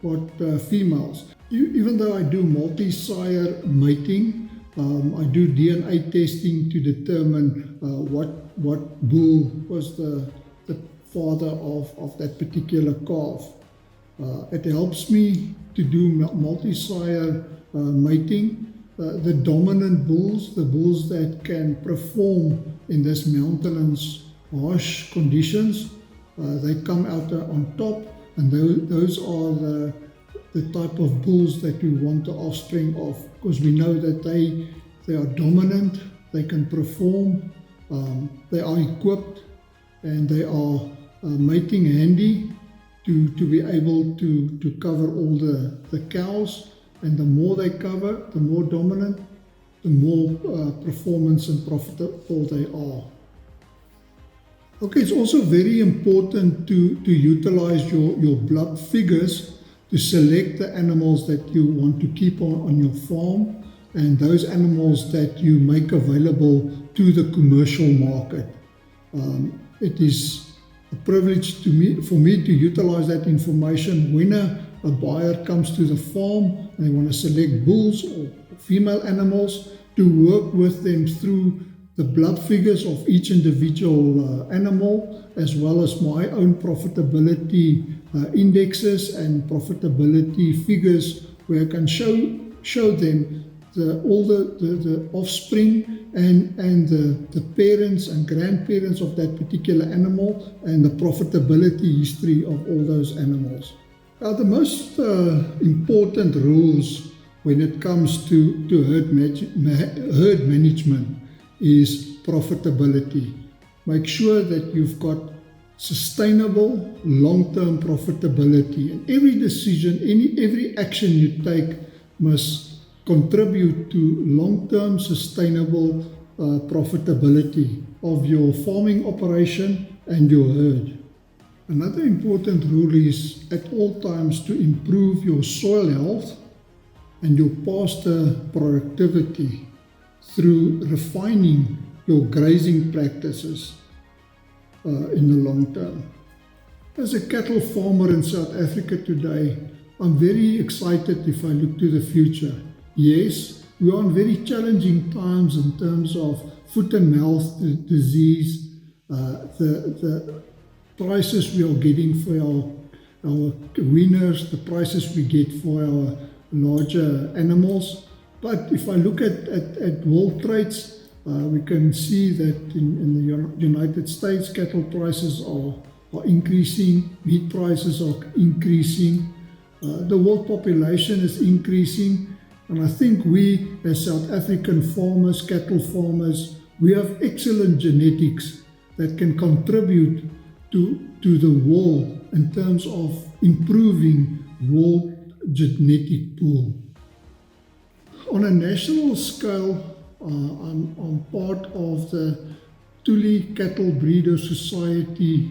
what females. Even though I do multi-sire mating, I do DNA testing to determine what bull was the father of that particular calf. It helps me to do multi-sire mating. The dominant bulls, the bulls that can perform in this mountainous harsh conditions, they come out on top, and those are the type of bulls that we want the offspring of, because we know that they are dominant, they can perform, they are equipped, and they are mating handy to be able to cover all the cows. And the more they cover, the more dominant, the more performance and profitable they are. Okay, it's also very important to utilize your blood figures to select the animals that you want to keep on your farm and those animals that you make available to the commercial market. It is a privilege for me to utilize that information when a buyer comes to the farm and they want to select bulls or female animals, to work with them through the blood figures of each individual animal, as well as my own profitability indexes and profitability figures, where I can show them all the offspring and the parents and grandparents of that particular animal and the profitability history of all those animals. Now, the most important rules when it comes to herd management is profitability. Make sure that you've got sustainable long-term profitability, and every decision, every action you take must contribute to long-term sustainable profitability of your farming operation and your herd. Another important rule is at all times to improve your soil health and your pasture productivity through refining your grazing practices in the long term. As a cattle farmer in South Africa today, I'm very excited if I look to the future. Yes, we are in very challenging times in terms of foot and mouth disease, the prices we are getting for our weaners, the prices we get for our larger animals. But if I look at world trades, we can see that in the United States, cattle prices are increasing, meat prices are increasing, the world population is increasing, and I think we as South African farmers, cattle farmers, we have excellent genetics that can contribute to the world in terms of improving world genetic pool. On a national scale, I'm part of the Tuli Cattle Breeder Society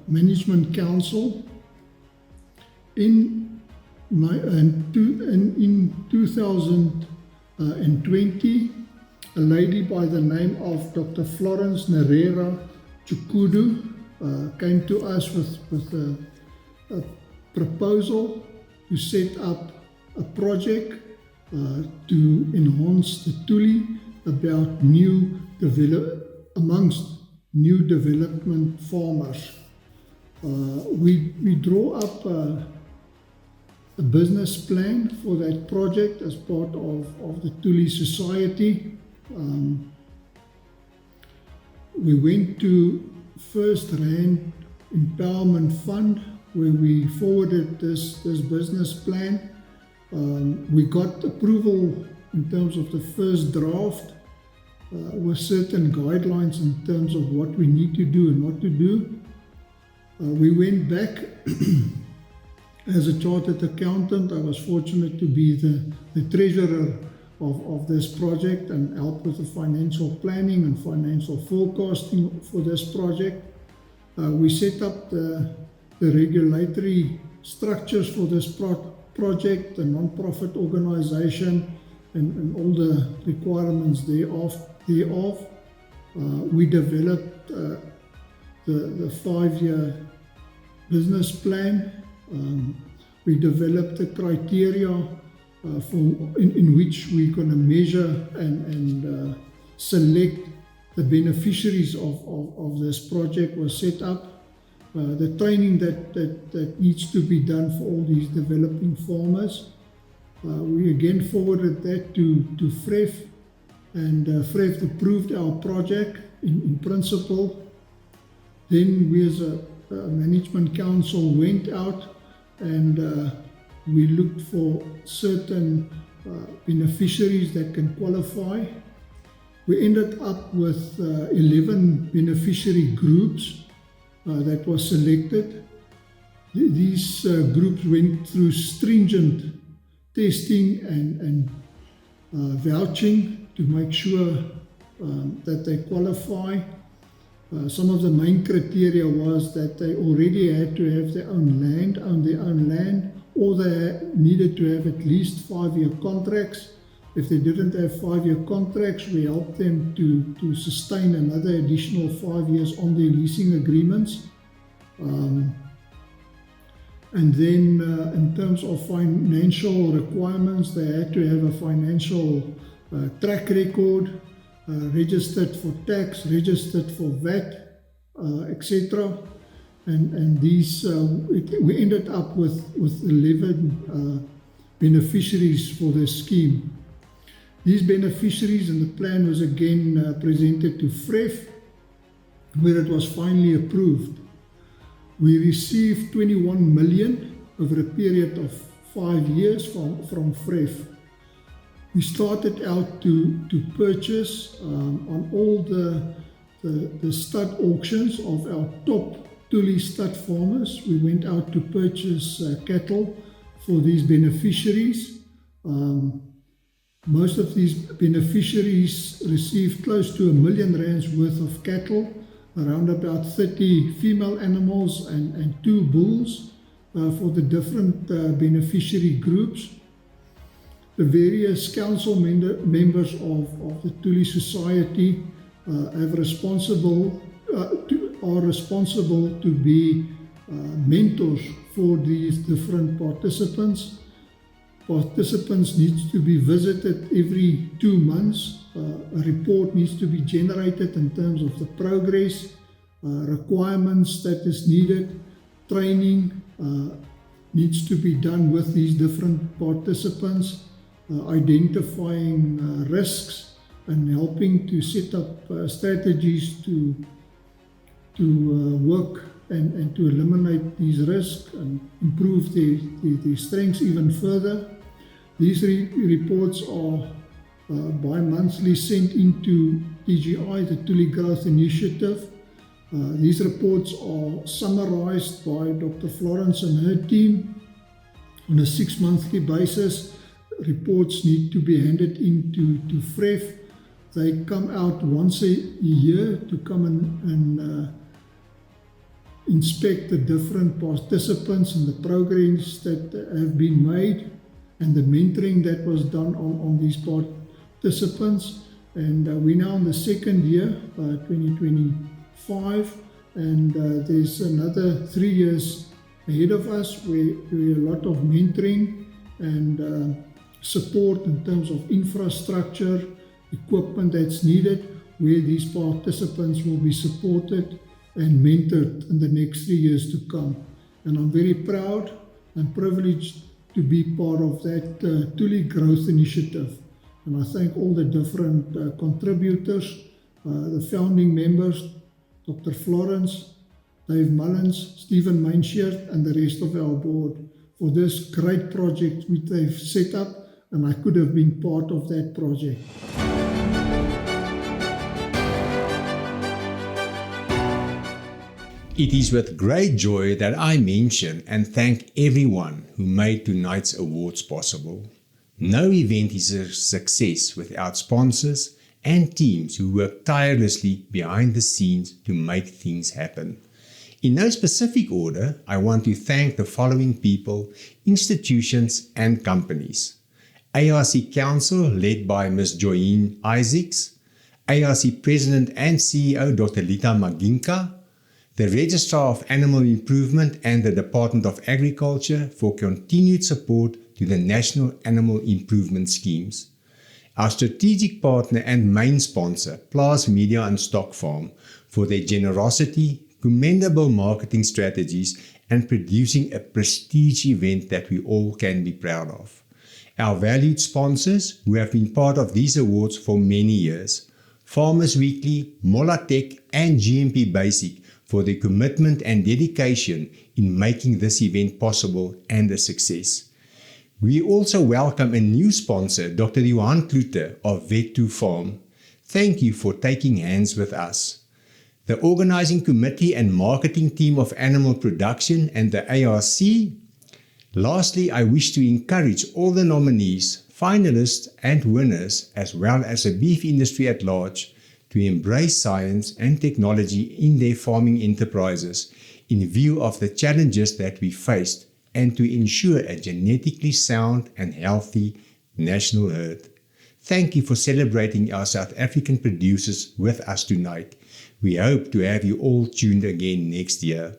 Management Council. In 2020, a lady by the name of Dr. Florence Nerera Chukudu came to us with a proposal to set up a project to enhance the Tuli amongst new development farmers. We draw up a business plan for that project as part of the Tuli Society. We went to First Rand Empowerment Fund, where we forwarded this business plan. We got approval in terms of the first draft with certain guidelines in terms of what we need to do and not to do. We went back as a chartered accountant. I was fortunate to be the treasurer of this project and help with the financial planning and financial forecasting for this project. We set up the regulatory structures for this project, the non-profit organization, and all the requirements thereof. We developed the 5-year business plan. We developed the criteria in which we're going to measure and select the beneficiaries of this project was set up. The training that needs to be done for all these developing farmers. We again forwarded that to FREF, and FREF approved our project in principle. Then we as a management council went out and we looked for certain beneficiaries that can qualify. We ended up with 11 beneficiary groups that was selected. These groups went through stringent testing and vouching to make sure that they qualify. Some of the main criteria was that they already had to have their own land, or they needed to have at least 5-year contracts. If they didn't have 5-year contracts, we helped them to sustain another additional 5 years on their leasing agreements. And then in terms of financial requirements, they had to have a financial track record, registered for tax, registered for VAT, etc. And these, we ended up with 11 beneficiaries for the scheme. These beneficiaries, and the plan was again presented to FREF, where it was finally approved. We received 21 million over a period of 5 years from FREF. We started out to purchase on all the stud auctions of our top Tuli stud farmers. We went out to purchase cattle for these beneficiaries. Most of these beneficiaries received close to R1 million worth of cattle, around about 30 female animals and 2 bulls for the different beneficiary groups. The various council members of the Tuli Society are responsible to be mentors for these different participants. Participants need to be visited every 2 months. A report needs to be generated in terms of the progress, requirements that is needed, training needs to be done with these different participants, identifying risks and helping to set up strategies to work and to eliminate these risks and improve their strengths even further. These reports are bi-monthly sent into TGI, the Tuli Growth Initiative. These reports are summarized by Dr. Florence and her team on a 6-monthly basis. Reports need to be handed into FREF. They come out once a year to come and inspect the different participants and the progress that have been made and the mentoring that was done on these participants. And we're now in the 2nd year, 2025, and there's another 3 years ahead of us where a lot of mentoring and support in terms of infrastructure, equipment that's needed, where these participants will be supported and mentored in the next 3 years to come. And I'm very proud and privileged to be part of that Tuli Growth Initiative. And I thank all the different contributors, the founding members, Dr. Florence, Dave Mullins, Stephen Mainsheert, and the rest of our board for this great project which they've set up, and I could have been part of that project. It is with great joy that I mention and thank everyone who made tonight's awards possible. No event is a success without sponsors and teams who work tirelessly behind the scenes to make things happen. In no specific order, I want to thank the following people, institutions and companies. ARC Council led by Ms. Joyine Isaacs, ARC President and CEO Dr. Lita Maginka, the Registrar of Animal Improvement and the Department of Agriculture for continued support to the National Animal Improvement Schemes. Our strategic partner and main sponsor, Plaas Media and Stock Farm, for their generosity, commendable marketing strategies, and producing a prestige event that we all can be proud of. Our valued sponsors, who have been part of these awards for many years, Farmers Weekly, Molatech, and GMP Basic, for their commitment and dedication in making this event possible and a success. We also welcome a new sponsor, Dr. Johan Klute of Vet2 Farm. Thank you for taking hands with us. The organizing committee and marketing team of Animal Production and the ARC. Lastly, I wish to encourage all the nominees, finalists and winners, as well as the beef industry at large, to embrace science and technology in their farming enterprises in view of the challenges that we faced and to ensure a genetically sound and healthy national herd. Thank you for celebrating our South African producers with us tonight. We hope to have you all tuned again next year.